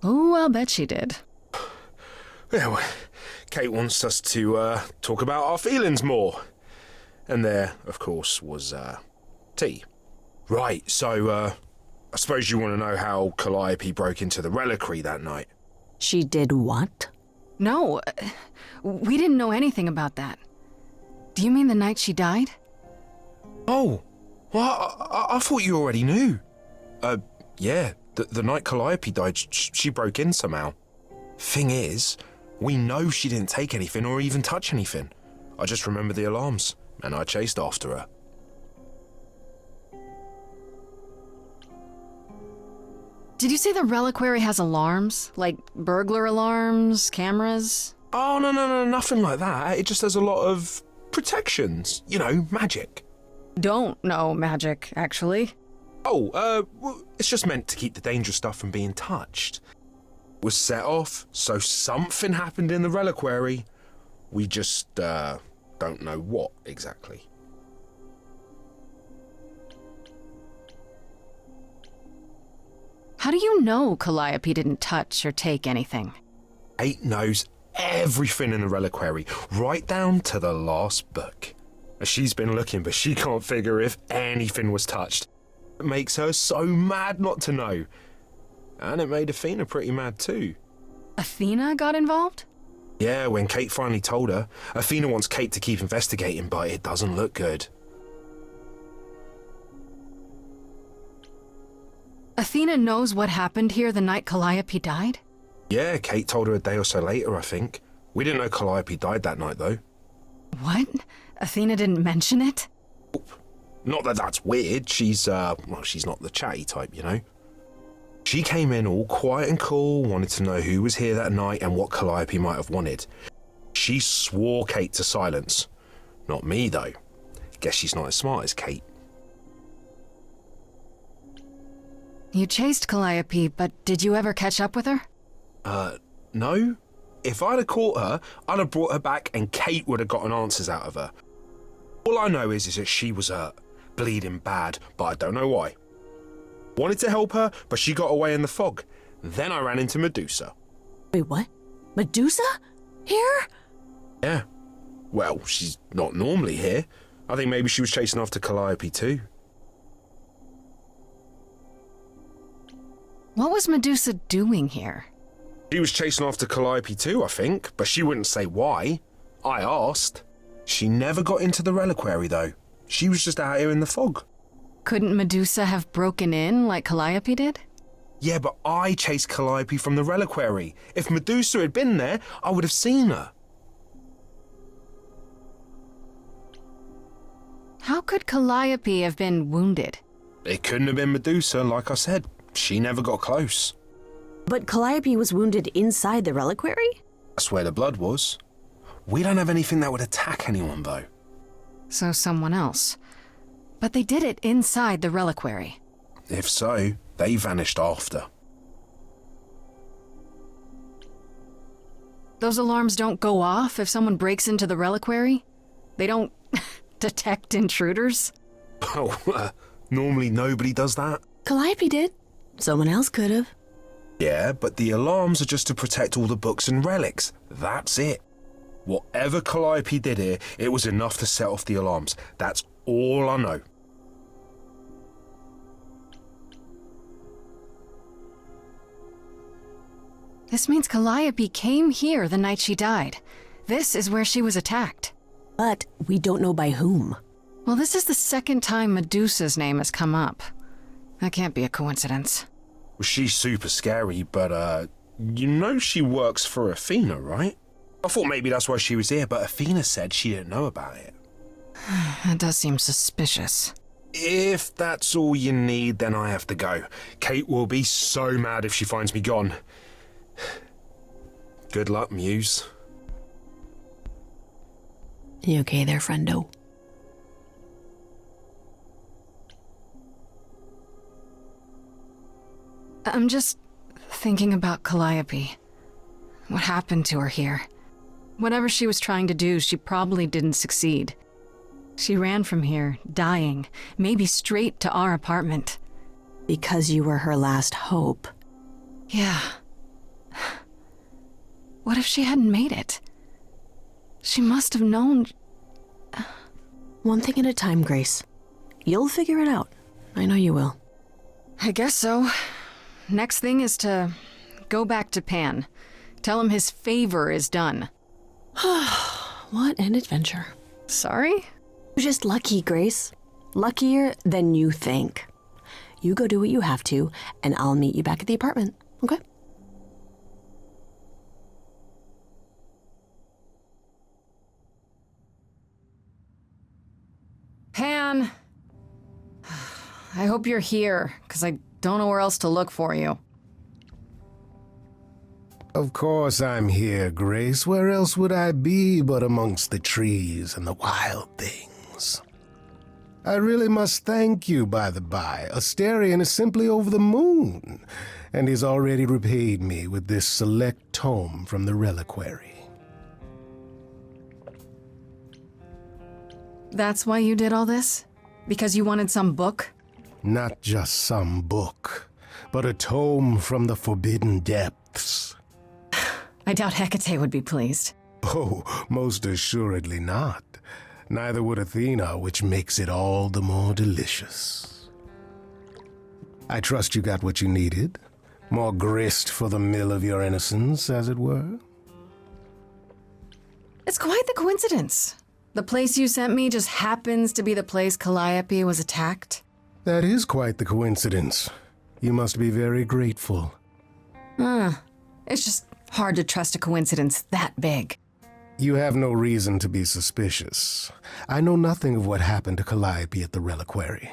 Oh, I'll bet she did. Yeah, well, Kate wants us to talk about our feelings more. And there, of course, was tea. Right, so I suppose you want to know how Calliope broke into the reliquary that night. She did what? No, we didn't know anything about that. Do you mean the night she died? Oh, well, I thought you already knew. Yeah, the night Calliope died, she broke in somehow. Thing is, we know she didn't take anything or even touch anything. I just remember the alarms, and I chased after her. Did you say the reliquary has alarms? Like burglar alarms, cameras? Oh, no, nothing like that. It just has a lot of protections. You know, magic. Don't know magic, actually. Oh, well, it's just meant to keep the dangerous stuff from being touched. It was set off, so something happened in the reliquary. We just, don't know what exactly. How do you know Calliope didn't touch or take anything? Kate knows everything in the reliquary, right down to the last book. She's been looking, but she can't figure if anything was touched. It makes her so mad not to know. And it made Athena pretty mad too. Athena got involved? Yeah, when Kate finally told her, Athena wants Kate to keep investigating, but it doesn't look good. Athena knows what happened here the night Calliope died? Yeah, Kate told her a day or so later, I think. We didn't know Calliope died that night, though. What? Athena didn't mention it? Not that that's weird. She's not the chatty type, you know. She came in all quiet and cool, wanted to know who was here that night and what Calliope might have wanted. She swore Kate to silence. Not me, though. Guess she's not as smart as Kate. You chased Calliope, but did you ever catch up with her? No. If I'd have caught her, I'd have brought her back and Kate would have gotten answers out of her. All I know is that she was hurt, bleeding bad, but I don't know why. Wanted to help her, but she got away in the fog. Then I ran into Medusa. Wait, what? Medusa? Here? Yeah. Well, she's not normally here. I think maybe she was chasing after Calliope too. What was Medusa doing here? She was chasing after Calliope too, I think, but she wouldn't say why. I asked. She never got into the reliquary, though. She was just out here in the fog. Couldn't Medusa have broken in like Calliope did? Yeah, but I chased Calliope from the reliquary. If Medusa had been there, I would have seen her. How could Calliope have been wounded? It couldn't have been Medusa, like I said. She never got close. But Calliope was wounded inside the reliquary? That's where the blood was. We don't have anything that would attack anyone, though. So someone else. But they did it inside the reliquary. If so, they vanished after. Those alarms don't go off if someone breaks into the reliquary? They don't detect intruders? Oh, normally nobody does that. Calliope did. Someone else could have. Yeah, but the alarms are just to protect all the books and relics. That's it. Whatever Calliope did here, it was enough to set off the alarms. That's all I know. This means Calliope came here the night she died. This is where she was attacked. But we don't know by whom. Well, this is the second time Medusa's name has come up. That can't be a coincidence. Well, she's super scary, but, you know she works for Athena, right? I thought maybe that's why she was here, but Athena said she didn't know about it. That does seem suspicious. If that's all you need, then I have to go. Kate will be so mad if she finds me gone. Good luck, Muse. You okay there, friendo? I'm just thinking about Calliope. What happened to her here? Whatever she was trying to do, she probably didn't succeed. She ran from here, dying, maybe straight to our apartment. Because you were her last hope. Yeah. What if she hadn't made it? She must have known... One thing at a time, Grace. You'll figure it out. I know you will. I guess so. Next thing is to go back to Pan. Tell him his favor is done. What an adventure. Sorry? You're just lucky, Grace. Luckier than you think. You go do what you have to, and I'll meet you back at the apartment, okay? hope you're here, because I don't know where else to look for you. Of course I'm here, Grace. Where else would I be but amongst the trees and the wild things? I really must thank you, by the by. Asterion is simply over the moon, and he's already repaid me with this select tome from the reliquary. That's why you did all this? Because you wanted some book? Not just some book, but a tome from the forbidden depths. I doubt Hecate would be pleased. Oh, most assuredly not. Neither would Athena, which makes it all the more delicious. I trust you got what you needed. More grist for the mill of your innocence, as it were. It's quite the coincidence. The place you sent me just happens to be the place Calliope was attacked. That is quite the coincidence. You must be very grateful. It's just hard to trust a coincidence that big. You have no reason to be suspicious. I know nothing of what happened to Calliope at the reliquary.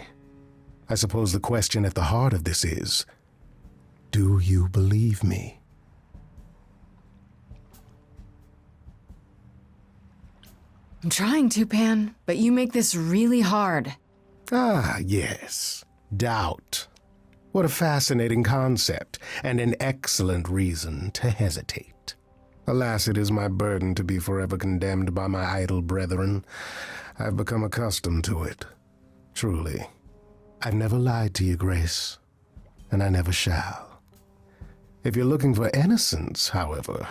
I suppose the question at the heart of this is, do you believe me? I'm trying to, Pan, but you make this really hard. Ah, yes. Doubt. What a fascinating concept, and an excellent reason to hesitate. Alas, it is my burden to be forever condemned by my idle brethren. I've become accustomed to it. Truly. I've never lied to you, Grace, and I never shall. If you're looking for innocence, however,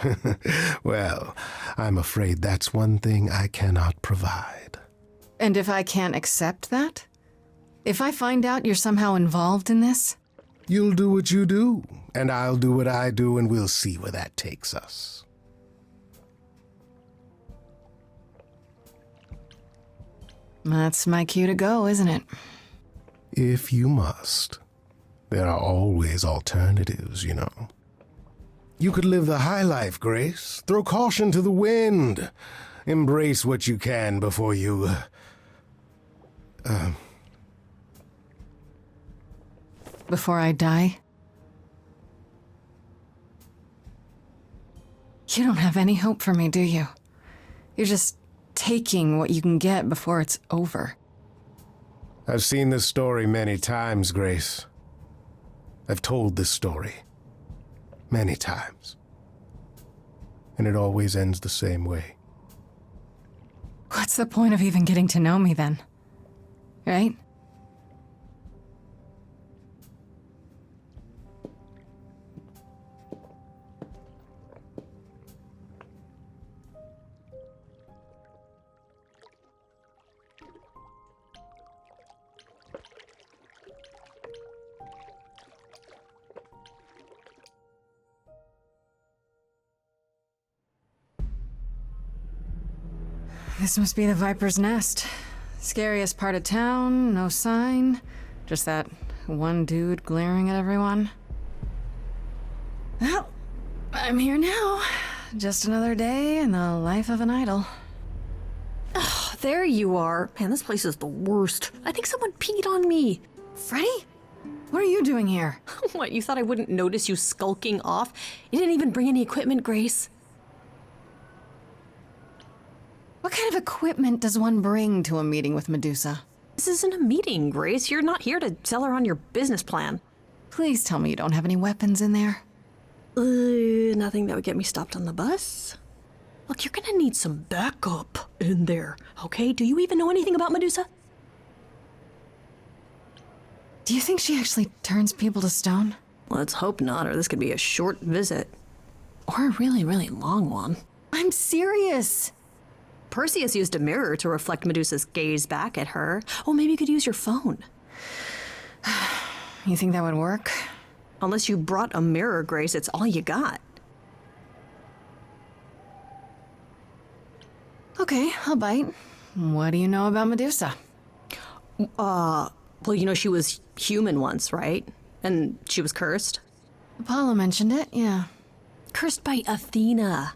well, I'm afraid that's one thing I cannot provide. And if I can't accept that? If I find out you're somehow involved in this? You'll do what you do, and I'll do what I do, and we'll see where that takes us. That's my cue to go, isn't it? If you must. There are always alternatives, you know. You could live the high life, Grace. Throw caution to the wind. Embrace what you can before you... Before I die? You don't have any hope for me, do you? You're just taking what you can get before it's over. I've seen this story many times, Grace. I've told this story many times. And it always ends the same way. What's the point of even getting to know me then? Right? This must be the Viper's Nest. Scariest part of town, no sign. Just that one dude glaring at everyone. Well, I'm here now. Just another day in the life of an idol. Oh, there you are. Man, this place is the worst. I think someone peed on me. Freddy? What are you doing here? What, you thought I wouldn't notice you skulking off? You didn't even bring any equipment, Grace. What kind of equipment does one bring to a meeting with Medusa? This isn't a meeting, Grace. You're not here to sell her on your business plan. Please tell me you don't have any weapons in there. Nothing that would get me stopped on the bus. Look, you're gonna need some backup in there, okay? Do you even know anything about Medusa? Do you think she actually turns people to stone? Let's hope not, or this could be a short visit. Or a really, really long one. I'm serious. Perseus used a mirror to reflect Medusa's gaze back at her. Oh, maybe you could use your phone. You think that would work? Unless you brought a mirror, Grace, it's all you got. Okay, I'll bite. What do you know about Medusa? Well, you know she was human once, right? And she was cursed? Apollo mentioned it, yeah. Cursed by Athena.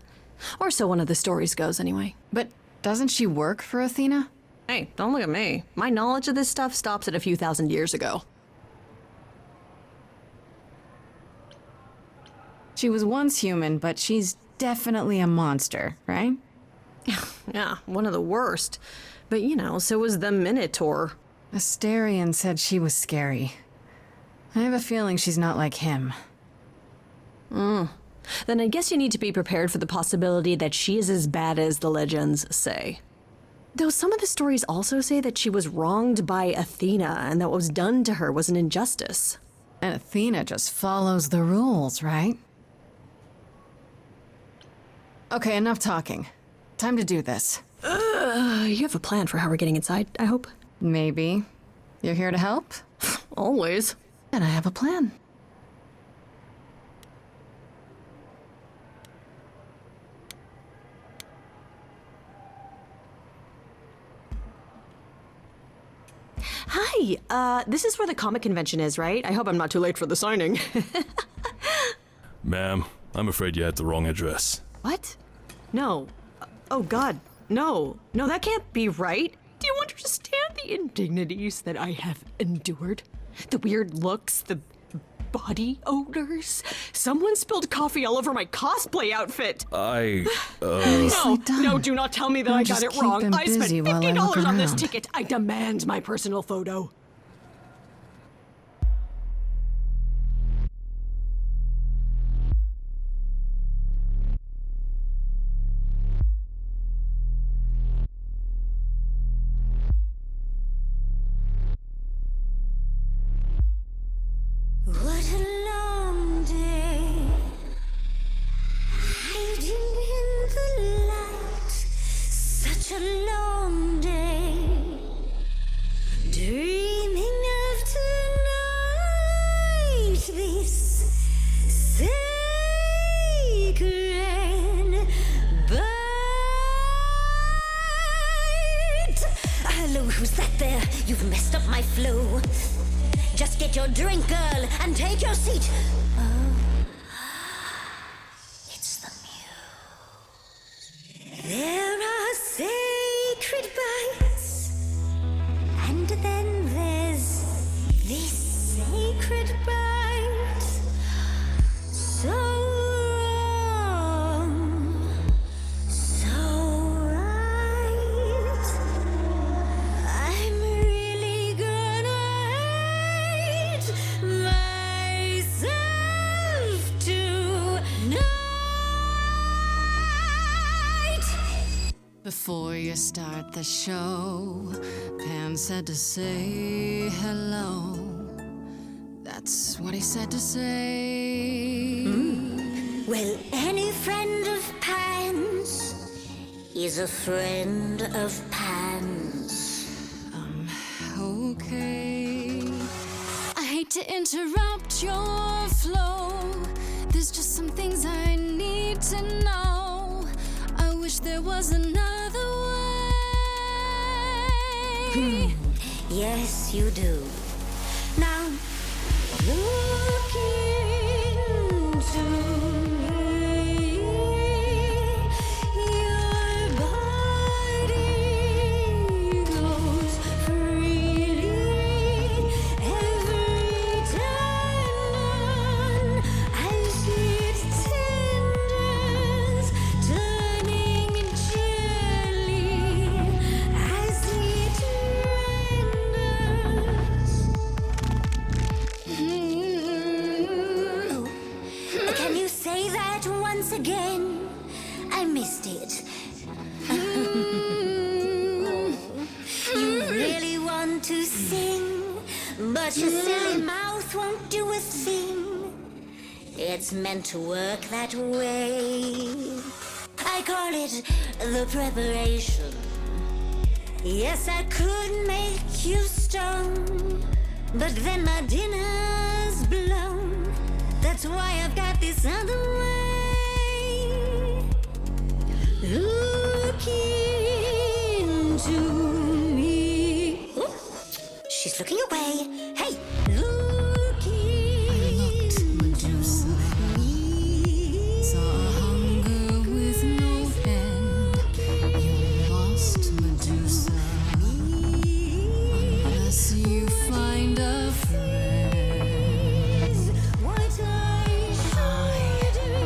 Or so one of the stories goes, anyway. But doesn't she work for Athena? Hey, don't look at me. My knowledge of this stuff stops at a few thousand years ago. She was once human, but she's definitely a monster, right? Yeah, one of the worst. But you know, so was the Minotaur. Asterion said she was scary. I have a feeling she's not like him. Then I guess you need to be prepared for the possibility that she is as bad as the legends say. Though some of the stories also say that she was wronged by Athena and that what was done to her was an injustice. And Athena just follows the rules, right? Okay, enough talking. Time to do this. You have a plan for how we're getting inside, I hope? Maybe. You're here to help? Always. Then I have a plan. Hi, this is where the comic convention is, right? I hope I'm not too late for the signing. Ma'am, I'm afraid you had the wrong address. What? No. Oh God, no. No, that can't be right. Do you understand the indignities that I have endured? The weird looks, the body odors. Someone spilled coffee all over my cosplay outfit. No, do not tell me that I got it wrong. I spent $50 on this ticket. I demand my personal photo. What a long day, hiding in the light. Such a long day, dreaming of tonight. This sacred bite. Hello, who's that there? You've messed up my flow. Just get your drink, girl, and take your seat. Oh, it's the muse. There are sacred bites, and then there's this sacred bite. So wrong, so right. I'm really gonna myself tonight. Before you start the show, Pan said to say hello. That's what he said to say. Well, any friend of Pan's is a friend of Pan's. Okay. I hate to interrupt your flow. There's just some things I need to know. I wish there was another way. Yes, you do. Now, look into me. Your body goes freely every time I see it tenders turning jelly. I see it renders. Can you say that once again? I missed it. You really want to sing, but your silly mouth won't do a thing. It's meant to work that way. I call it the preparation. Yes, I could make you stone, but then my dinner's blown. That's why I've got this other way. Look into me. Ooh, she's looking away. Hey, look into me. Saw hunger with no end. You lost Medusa. Unless you find a friend. What I should do.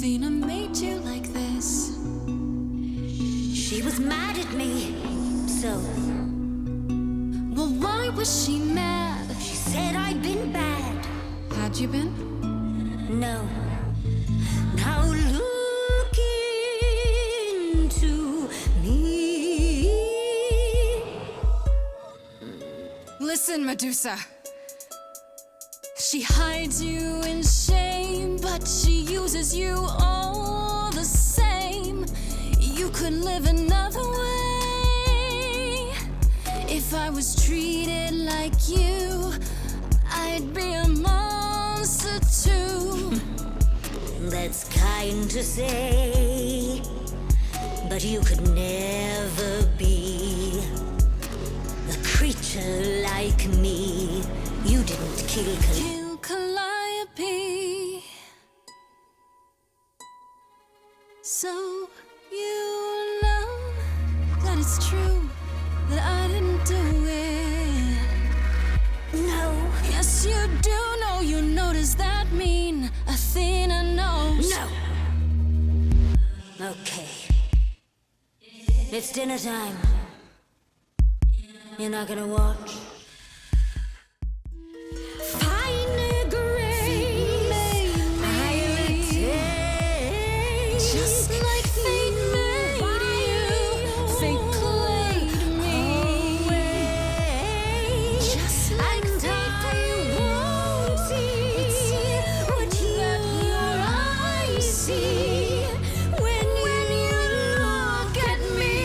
Athena made you like this? She was mad at me, so. Well, why was she mad? She said I'd been bad. Had you been? No. Now look into me. Listen, Medusa. She hides you in shame, but she uses you all the same. You could live another way. If I was treated like you, I'd be a monster too. That's kind to say, but you could never be a creature like me. You didn't kill Calliope. So you know that it's true that I didn't do it. No. Yes, you do know. You know, does that mean Athena knows? No. Okay. It's dinner time. You're not gonna watch? Fine grace, I'll take. Just like fate made you, fate played me. Just like fate won't see what your eyes see when you look at me.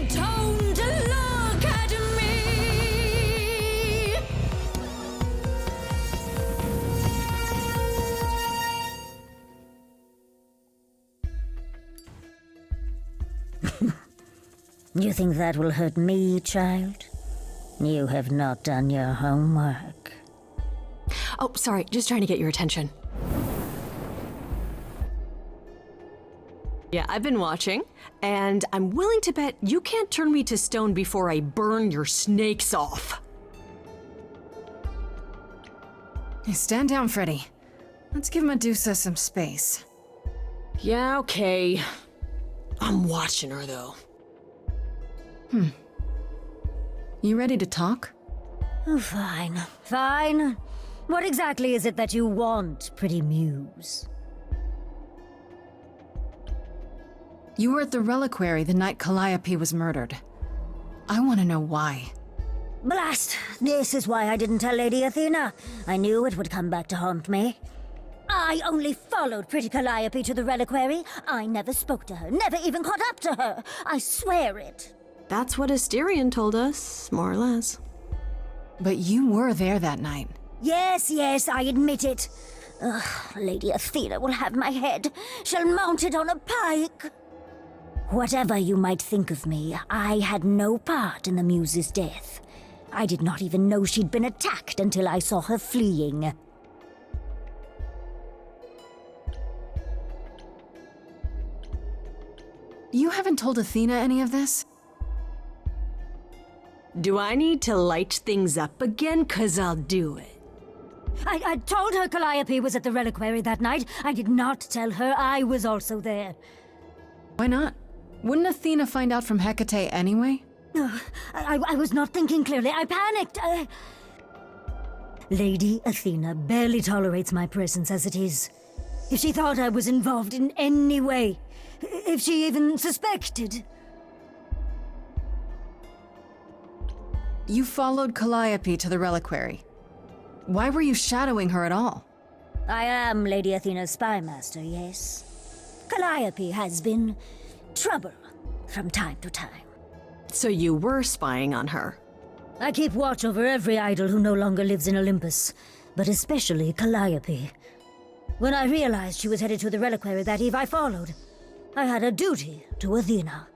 Don't look at me. You think that will hurt me, child? You have not done your homework. Oh, sorry, just trying to get your attention. Yeah, I've been watching, and I'm willing to bet you can't turn me to stone before I burn your snakes off. Hey, stand down, Freddy. Let's give Medusa some space. Yeah, okay. I'm watching her, though. You ready to talk? Oh, fine. Fine. What exactly is it that you want, pretty muse? You were at the reliquary the night Calliope was murdered. I want to know why. Blast! This is why I didn't tell Lady Athena. I knew it would come back to haunt me. I only followed pretty Calliope to the reliquary. I never spoke to her, never even caught up to her. I swear it. That's what Asterion told us, more or less. But you were there that night. Yes, I admit it. Ugh, Lady Athena will have my head. She'll mount it on a pike. Whatever you might think of me, I had no part in the Muse's death. I did not even know she'd been attacked until I saw her fleeing. You haven't told Athena any of this? Do I need to light things up again? 'Cause I'll do it. I told her Calliope was at the reliquary that night. I did not tell her I was also there. Why not? Wouldn't Athena find out from Hecate anyway? I was not thinking clearly. I panicked. Lady Athena barely tolerates my presence as it is. If she thought I was involved in any way, if she even suspected... You followed Calliope to the reliquary. Why were you shadowing her at all? I am Lady Athena's spy master, yes. Calliope has been trouble from time to time. So you were spying on her? I keep watch over every idol who no longer lives in Olympus, but especially Calliope. When I realized she was headed to the reliquary that eve, I followed. I had a duty to Athena.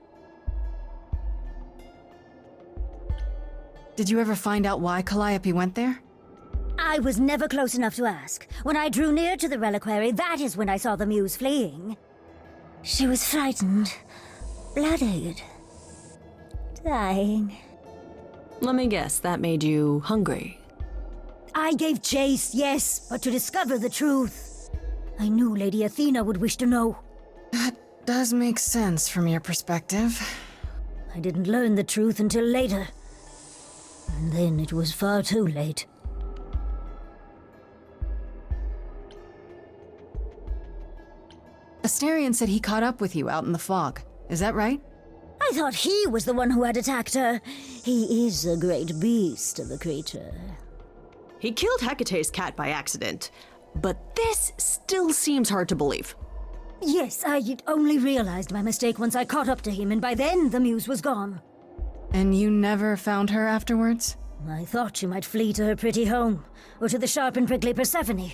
Did you ever find out why Calliope went there? I was never close enough to ask. When I drew near to the reliquary, that is when I saw the Muse fleeing. She was frightened, bloodied, dying. Let me guess, that made you hungry. I gave chase, yes, but to discover the truth. I knew Lady Athena would wish to know. That does make sense from your perspective. I didn't learn the truth until later. And then it was far too late. Astarion said he caught up with you out in the fog. Is that right? I thought he was the one who had attacked her. He is a great beast of a creature. He killed Hecate's cat by accident, but this still seems hard to believe. Yes, I only realized my mistake once I caught up to him, and by then the muse was gone. And you never found her afterwards? I thought she might flee to her pretty home, or to the sharp and prickly Persephone.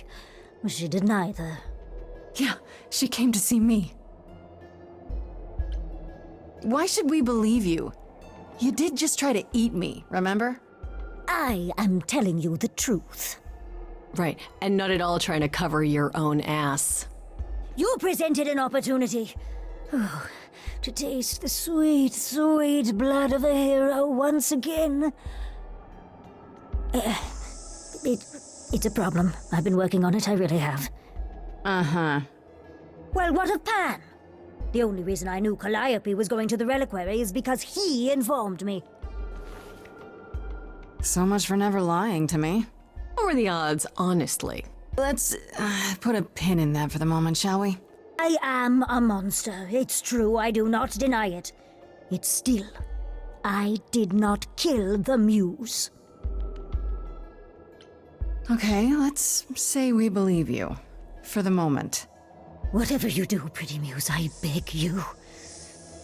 She did neither. Yeah, she came to see me. Why should we believe you? You did just try to eat me, remember? I am telling you the truth. Right, and not at all trying to cover your own ass. You presented an opportunity. Oh, to taste the sweet, sweet blood of a hero once again. It's a problem. I've been working on it, I really have. Uh-huh. Well, what of Pan? The only reason I knew Calliope was going to the reliquary is because he informed me. So much for never lying to me. What were the odds, honestly? Let's put a pin in that for the moment, shall we? I am a monster. It's true, I do not deny it. It's still, I did not kill the muse. Okay, let's say we believe you. For the moment. Whatever you do, pretty muse, I beg you.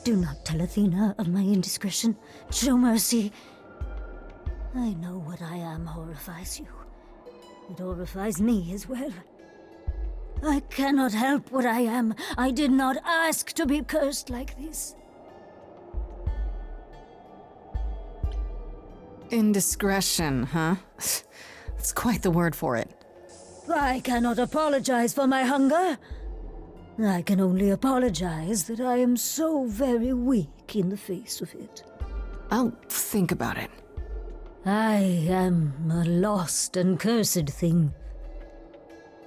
Do not tell Athena of my indiscretion. Show mercy. I know what I am horrifies you. It horrifies me as well. I cannot help what I am. I did not ask to be cursed like this. Indiscretion, huh? That's quite the word for it. I cannot apologize for my hunger. I can only apologize that I am so very weak in the face of it. I'll think about it. I am a lost and cursed thing.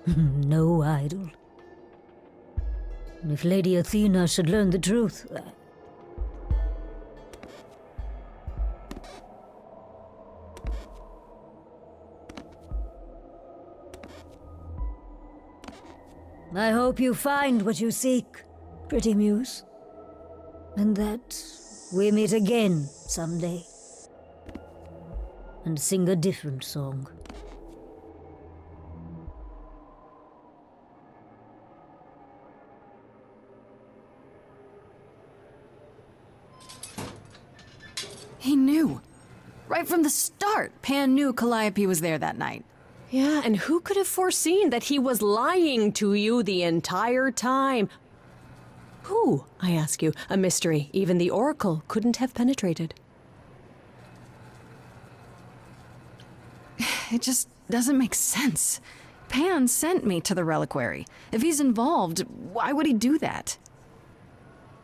No idol. If Lady Athena should learn the truth, I hope you find what you seek, pretty muse. And that we meet again someday. And sing a different song. He knew. Right from the start, Pan knew Calliope was there that night. Yeah, and who could have foreseen that he was lying to you the entire time? Who, I ask you, a mystery even the Oracle couldn't have penetrated. It just doesn't make sense. Pan sent me to the reliquary. If he's involved, why would he do that?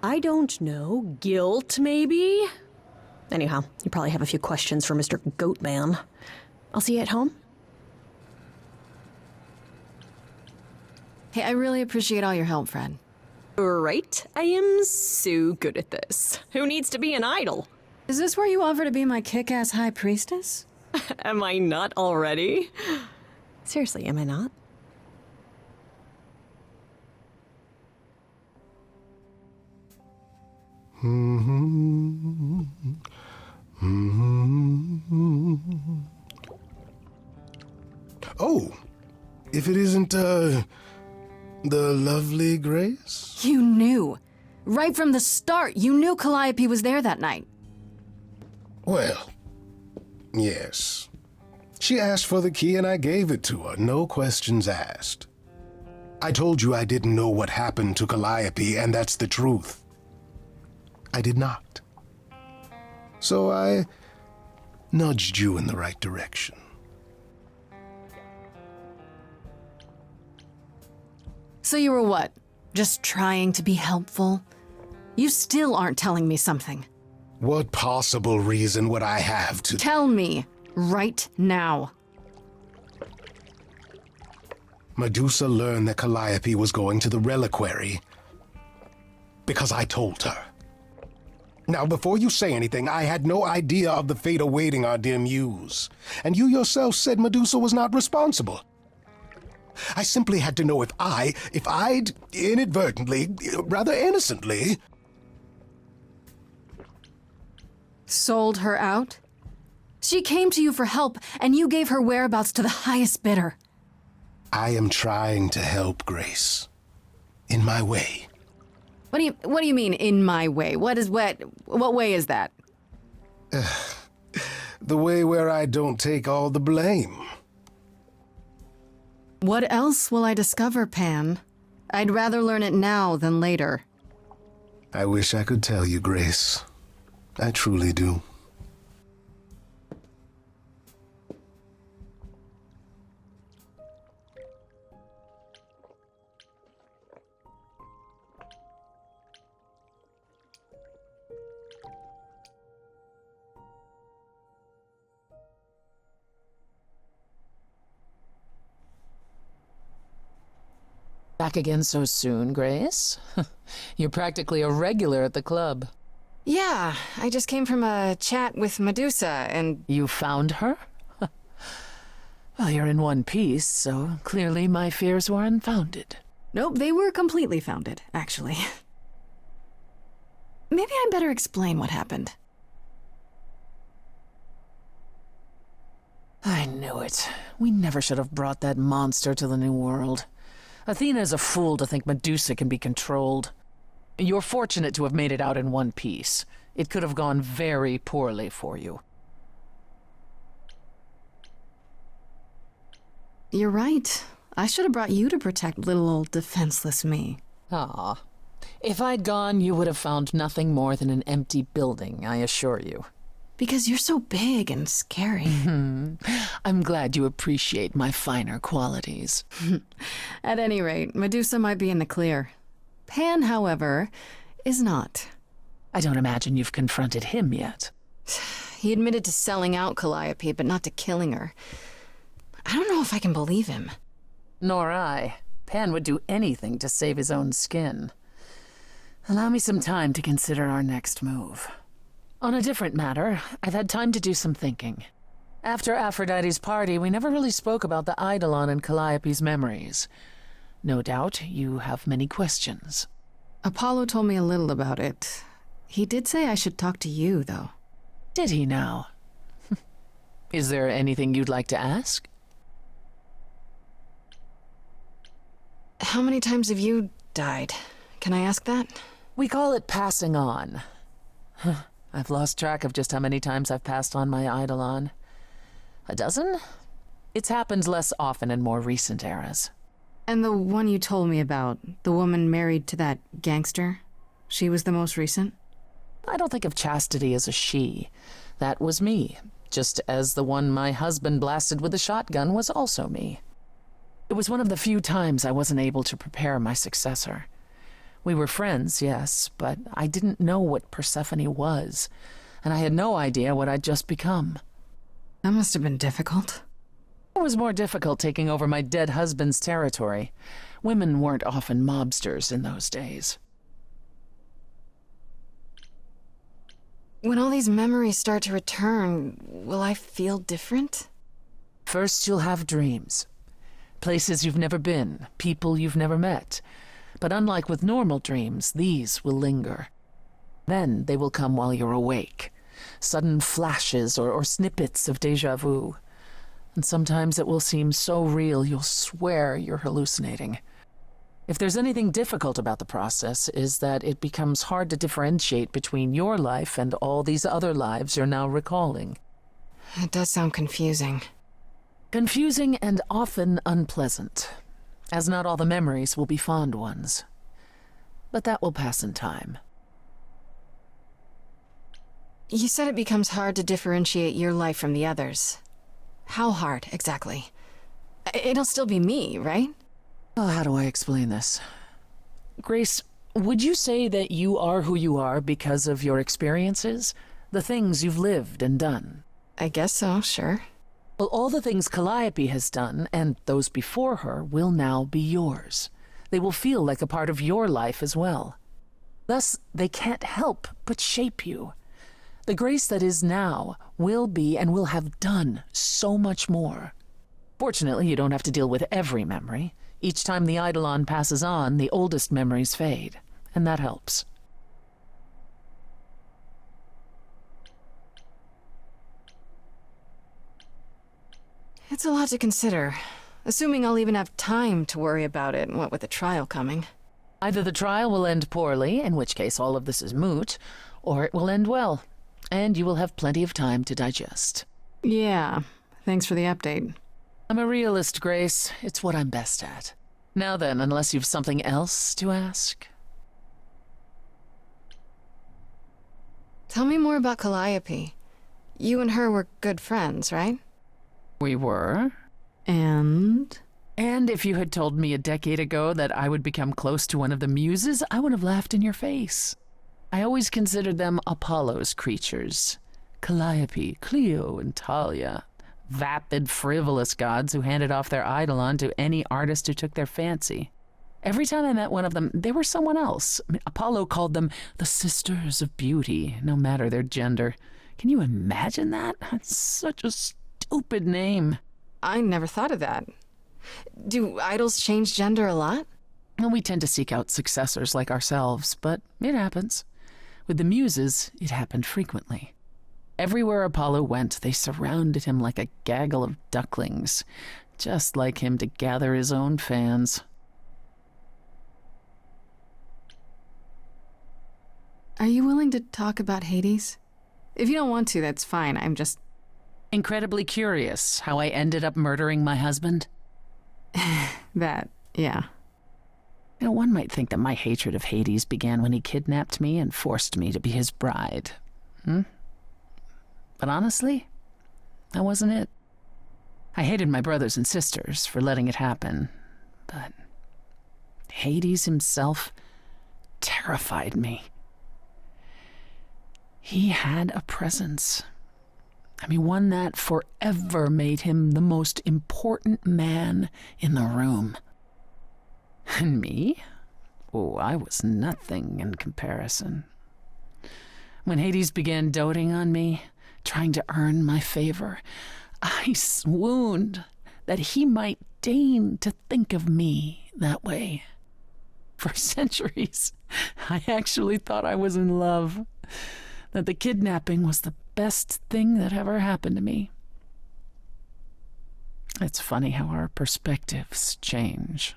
I don't know. Guilt, maybe? Anyhow, you probably have a few questions for Mr. Goatman. I'll see you at home. Hey, I really appreciate all your help, Fred. Right? I am so good at this. Who needs to be an idol? Is this where you offer to be my kick-ass high priestess? Am I not already? Seriously, am I not? Oh, if it isn't, the lovely Grace? You knew. Right from the start, you knew Calliope was there that night. Well, yes. She asked for the key and I gave it to her, no questions asked. I told you I didn't know what happened to Calliope, and that's the truth. I did not. So I nudged you in the right direction. So you were what? Just trying to be helpful? You still aren't telling me something. What possible reason would I have to— Tell me, right now. Medusa learned that Calliope was going to the reliquary because I told her. Now, before you say anything, I had no idea of the fate awaiting our dear muse. And you yourself said Medusa was not responsible. I simply had to know if I'd inadvertently, rather innocently... Sold her out? She came to you for help, and you gave her whereabouts to the highest bidder. I am trying to help, Grace. In my way. What do you mean, in my way? What way is that? The way where I don't take all the blame. What else will I discover, Pan? I'd rather learn it now than later. I wish I could tell you, Grace. I truly do. Back again so soon, Grace? You're practically a regular at the club. Yeah, I just came from a chat with Medusa, and... You found her? Well, you're in one piece, so clearly my fears were unfounded. Nope, they were completely founded, actually. Maybe I better explain what happened. I knew it. We never should have brought that monster to the New World. Athena is a fool to think Medusa can be controlled. You're fortunate to have made it out in one piece. It could have gone very poorly for you. You're right. I should have brought you to protect little old defenseless me. Ah. If I'd gone, you would have found nothing more than an empty building, I assure you. Because you're so big and scary. I'm glad you appreciate my finer qualities. At any rate, Medusa might be in the clear. Pan, however, is not. I don't imagine you've confronted him yet. He admitted to selling out Calliope, but not to killing her. I don't know if I can believe him. Nor I. Pan would do anything to save his own skin. Allow me some time to consider our next move. On a different matter, I've had time to do some thinking. After Aphrodite's party, we never really spoke about the Eidolon and Calliope's memories. No doubt you have many questions. Apollo told me a little about it. He did say I should talk to you, though. Did he now? Is there anything you'd like to ask? How many times have you died? Can I ask that? We call it passing on. I've lost track of just how many times I've passed on my Eidolon. A dozen? It's happened less often in more recent eras. And the one you told me about, the woman married to that gangster, she was the most recent? I don't think of Chastity as a she. That was me, just as the one my husband blasted with a shotgun was also me. It was one of the few times I wasn't able to prepare my successor. We were friends, yes, but I didn't know what Persephone was, and I had no idea what I'd just become. That must have been difficult. It was more difficult taking over my dead husband's territory. Women weren't often mobsters in those days. When all these memories start to return, will I feel different? First, you'll have dreams. Places you've never been, people you've never met. But unlike with normal dreams, these will linger. Then they will come while you're awake. Sudden flashes or snippets of déjà vu. And sometimes it will seem so real you'll swear you're hallucinating. If there's anything difficult about the process, is that it becomes hard to differentiate between your life and all these other lives you're now recalling. It does sound confusing. Confusing and often unpleasant, as not all the memories will be fond ones. But that will pass in time. You said it becomes hard to differentiate your life from the others. How hard, exactly? It'll still be me, right? Oh, how do I explain this? Grace, would you say that you are who you are because of your experiences? The things you've lived and done? I guess so, sure. Well, all the things Calliope has done, and those before her, will now be yours. They will feel like a part of your life as well. Thus, they can't help but shape you. The Grace that is now will be and will have done so much more. Fortunately, you don't have to deal with every memory. Each time the Eidolon passes on, the oldest memories fade, and that helps. It's a lot to consider, assuming I'll even have time to worry about it, what with the trial coming. Either the trial will end poorly, in which case all of this is moot, or it will end well, and you will have plenty of time to digest. Yeah, thanks for the update. I'm a realist, Grace. It's what I'm best at. Now then, unless you've something else to ask. Tell me more about Calliope. You and her were good friends, right? We were. And if you had told me a decade ago that I would become close to one of the muses, I would have laughed in your face. I always considered them Apollo's creatures. Calliope, Clio, and Talia. Vapid, frivolous gods who handed off their eidolon to any artist who took their fancy. Every time I met one of them, they were someone else. Apollo called them the Sisters of Beauty, no matter their gender. Can you imagine that? That's such a stupid name. I never thought of that. Do idols change gender a lot? Well, we tend to seek out successors like ourselves, but it happens. With the muses, it happened frequently. Everywhere Apollo went, they surrounded him like a gaggle of ducklings, just like him to gather his own fans. Are you willing to talk about Hades? If you don't want to, that's fine. I'm just incredibly curious how I ended up murdering my husband. That, yeah. You know, one might think that my hatred of Hades began when he kidnapped me and forced me to be his bride. But honestly, that wasn't it. I hated my brothers and sisters for letting it happen, but Hades himself terrified me. He had a presence. I mean, one that forever made him the most important man in the room. And me? Oh, I was nothing in comparison. When Hades began doting on me, trying to earn my favor, I swooned that he might deign to think of me that way. For centuries, I actually thought I was in love, that the kidnapping was the best thing that ever happened to me. It's funny how our perspectives change.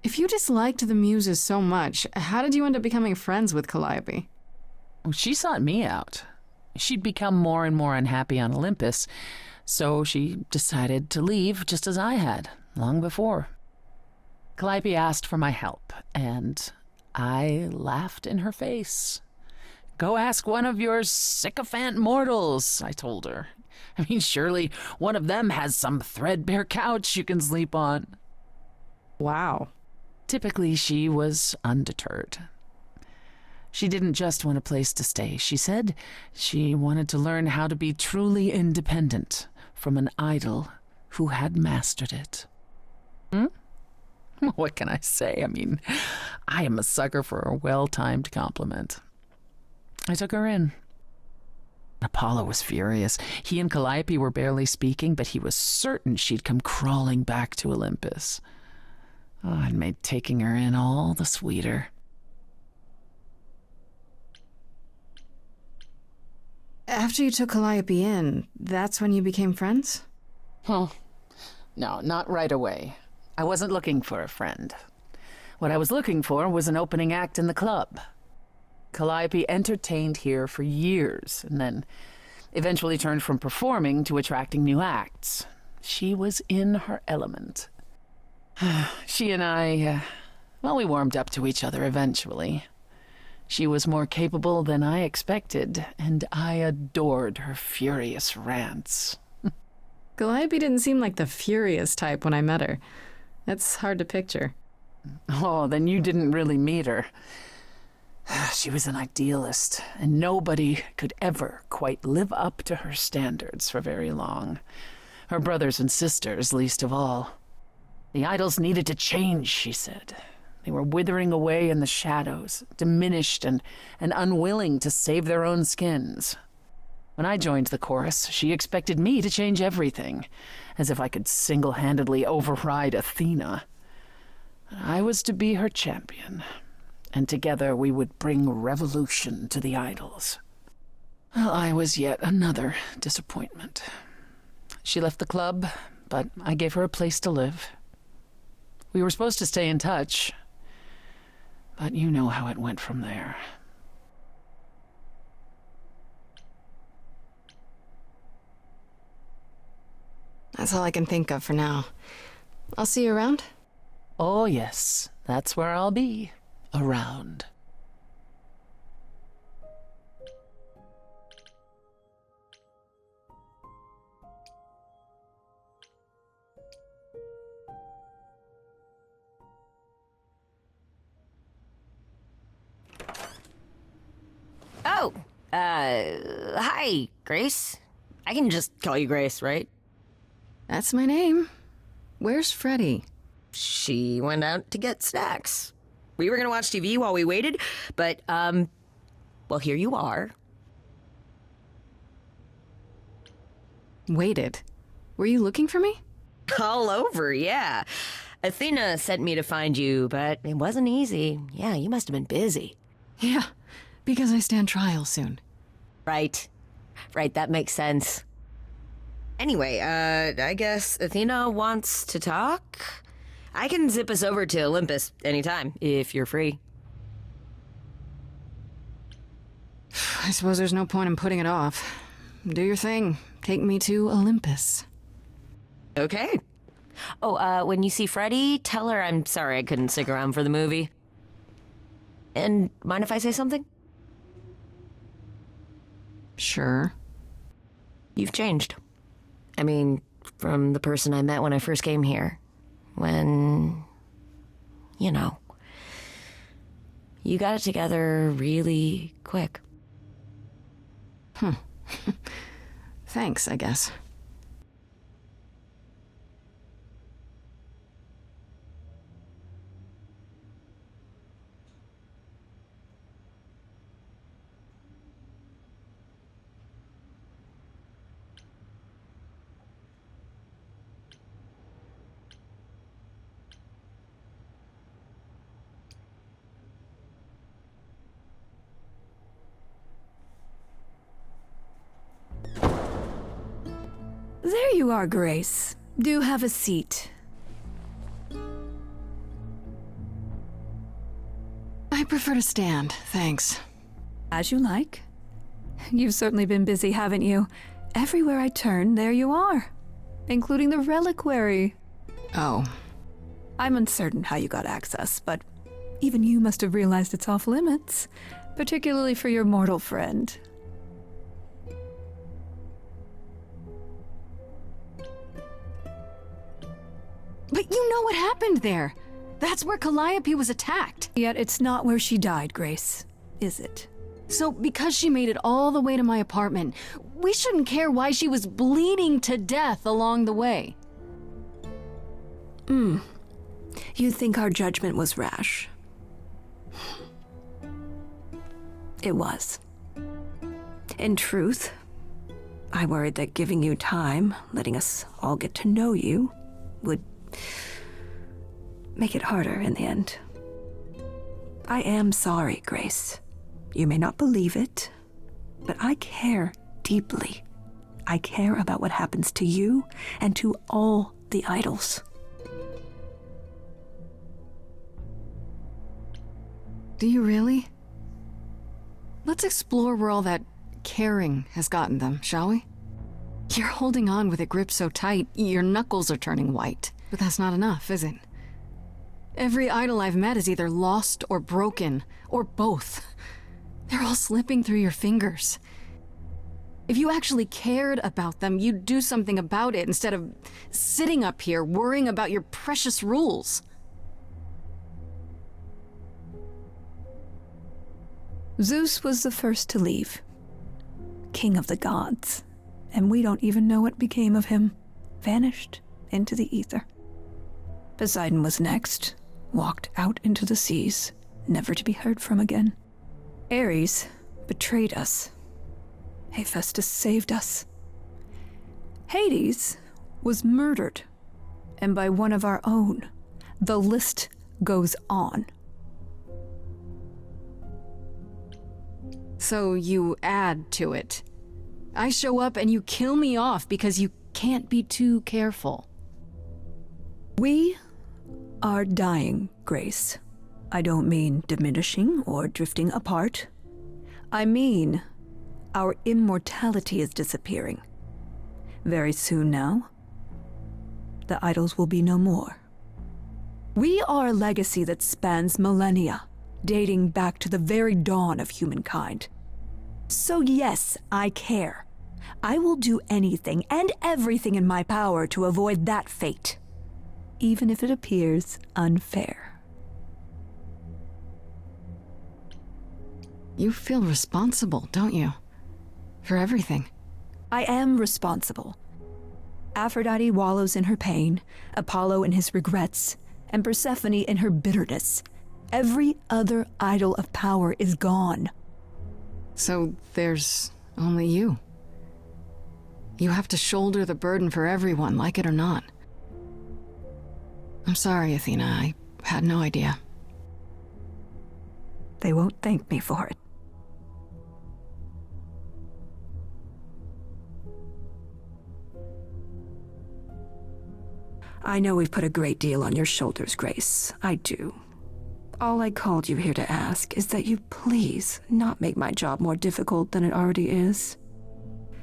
If you disliked the muses so much, how did you end up becoming friends with Calliope? Well, she sought me out. She'd become more and more unhappy on Olympus, so she decided to leave just as I had, long before. Calliope asked for my help, and I laughed in her face. Go ask one of your sycophant mortals, I told her. I mean, surely one of them has some threadbare couch you can sleep on. Wow. Typically, she was undeterred. She didn't just want a place to stay. She said she wanted to learn how to be truly independent from an idol who had mastered it. What can I say? I mean, I am a sucker for a well-timed compliment. I took her in. Apollo was furious. He and Calliope were barely speaking, but he was certain she'd come crawling back to Olympus. Oh, it made taking her in all the sweeter. After you took Calliope in, that's when you became friends? Well, no, not right away. I wasn't looking for a friend. What I was looking for was an opening act in the club. Calliope entertained here for years, and then eventually turned from performing to attracting new acts. She was in her element. She and I, we warmed up to each other eventually. She was more capable than I expected, and I adored her furious rants. Calliope didn't seem like the furious type when I met her. It's hard to picture. Oh, then you didn't really meet her. She was an idealist, and nobody could ever quite live up to her standards for very long. Her brothers and sisters, least of all. The idols needed to change, she said. They were withering away in the shadows, diminished and unwilling to save their own skins. When I joined the chorus, she expected me to change everything, as if I could single-handedly override Athena. I was to be her champion, and together we would bring revolution to the idols. Well, I was yet another disappointment. She left the club, but I gave her a place to live. We were supposed to stay in touch, but you know how it went from there. That's all I can think of for now. I'll see you around? Oh, yes. That's where I'll be. Around. Oh, hi, Grace. I can just call you Grace, right? That's my name. Where's Freddie? She went out to get snacks. We were gonna watch TV while we waited, but, well, here you are. Waited? Were you looking for me? All over, yeah. Athena sent me to find you, but it wasn't easy. Yeah, you must have been busy. Yeah, because I stand trial soon. Right, that makes sense. Anyway, I guess Athena wants to talk? I can zip us over to Olympus anytime, if you're free. I suppose there's no point in putting it off. Do your thing. Take me to Olympus. Okay. Oh, when you see Freddie, tell her I'm sorry I couldn't stick around for the movie. And mind if I say something? Sure. You've changed. I mean, from the person I met when I first came here. When, you know, you got it together really quick. Thanks, I guess. There you are, Grace. Do have a seat. I prefer to stand, thanks. As you like. You've certainly been busy, haven't you? Everywhere I turn, there you are. Including the reliquary. Oh. I'm uncertain how you got access, but even you must have realized it's off limits. Particularly for your mortal friend. But you know what happened there. That's where Calliope was attacked. Yet it's not where she died, Grace, is it? So because she made it all the way to my apartment, we shouldn't care why she was bleeding to death along the way. You think our judgment was rash? It was. In truth, I worried that giving you time, letting us all get to know you, would make it harder in the end. I am sorry, Grace. You may not believe it, but I care deeply. I care about what happens to you and to all the idols. Do you really? Let's explore where all that caring has gotten them, shall we? You're holding on with a grip so tight, your knuckles are turning white. But that's not enough, is it? Every idol I've met is either lost or broken, or both. They're all slipping through your fingers. If you actually cared about them, you'd do something about it instead of sitting up here worrying about your precious rules. Zeus was the first to leave. King of the gods. And we don't even know what became of him. Vanished into the ether. Poseidon was next. Walked out into the seas, never to be heard from again. Ares betrayed us. Hephaestus saved us. Hades was murdered. And by one of our own. The list goes on. So you add to it. I show up and you kill me off because you can't be too careful. We are dying, Grace. I don't mean diminishing or drifting apart. I mean our immortality is disappearing. Very soon now, the idols will be no more. We are a legacy that spans millennia, dating back to the very dawn of humankind. So yes, I care. I will do anything and everything in my power to avoid that fate, even if it appears unfair. You feel responsible, don't you? For everything. I am responsible. Aphrodite wallows in her pain, Apollo in his regrets, and Persephone in her bitterness. Every other idol of power is gone. So there's only you. You have to shoulder the burden for everyone, like it or not. I'm sorry, Athena. I had no idea. They won't thank me for it. I know we've put a great deal on your shoulders, Grace. I do. All I called you here to ask is that you please not make my job more difficult than it already is.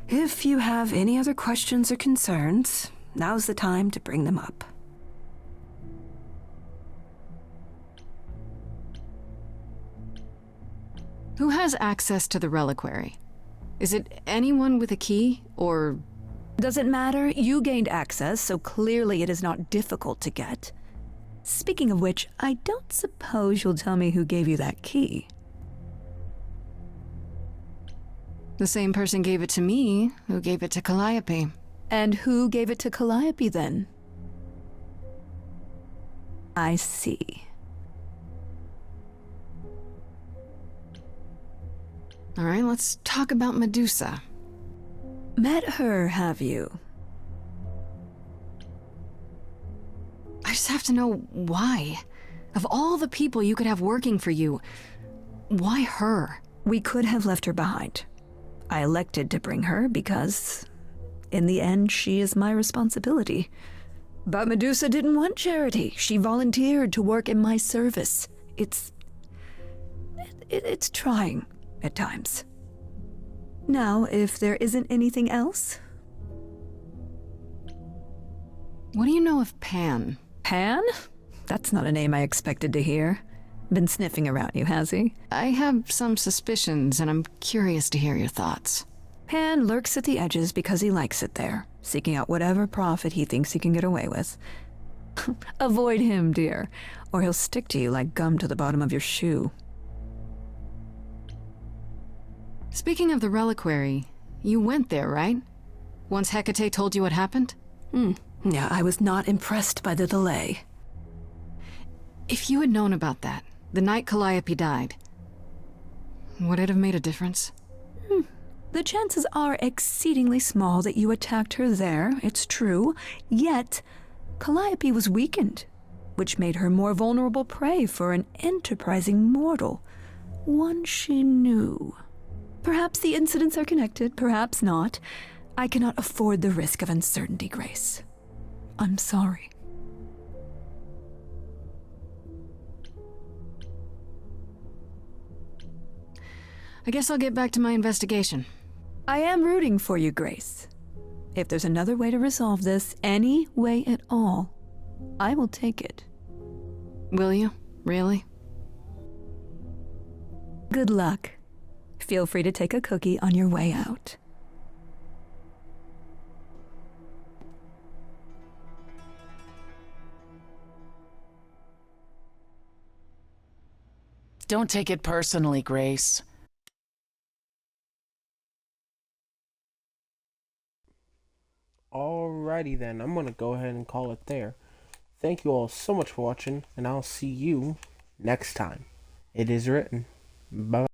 If you have any other questions or concerns, now's the time to bring them up. Who has access to the reliquary? Is it anyone with a key, or... Doesn't matter. You gained access, so clearly it is not difficult to get. Speaking of which, I don't suppose you'll tell me who gave you that key. The same person gave it to me who gave it to Calliope. And who gave it to Calliope then? I see. All right, let's talk about Medusa. Met her, have you? I just have to know why. Of all the people you could have working for you, why her? We could have left her behind. I elected to bring her because, in the end, she is my responsibility. But Medusa didn't want charity. She volunteered to work in my service. It's trying at times. Now, if there isn't anything else... What do you know of Pan? Pan? That's not a name I expected to hear. Been sniffing around you, has he? I have some suspicions, and I'm curious to hear your thoughts. Pan lurks at the edges because he likes it there, seeking out whatever profit he thinks he can get away with. Avoid him, dear, or he'll stick to you like gum to the bottom of your shoe. Speaking of the reliquary, you went there, right? Once Hecate told you what happened? Yeah, I was not impressed by the delay. If you had known about that, the night Calliope died, would it have made a difference? The chances are exceedingly small that you attacked her there, it's true. Yet, Calliope was weakened, which made her more vulnerable prey for an enterprising mortal. One she knew. Perhaps the incidents are connected, perhaps not. I cannot afford the risk of uncertainty, Grace. I'm sorry. I guess I'll get back to my investigation. I am rooting for you, Grace. If there's another way to resolve this, any way at all, I will take it. Will you? Really? Good luck. Feel free to take a cookie on your way out. Don't take it personally, Grace. Alrighty then, I'm gonna go ahead and call it there. Thank you all so much for watching, and I'll see you next time. It is written. Bye.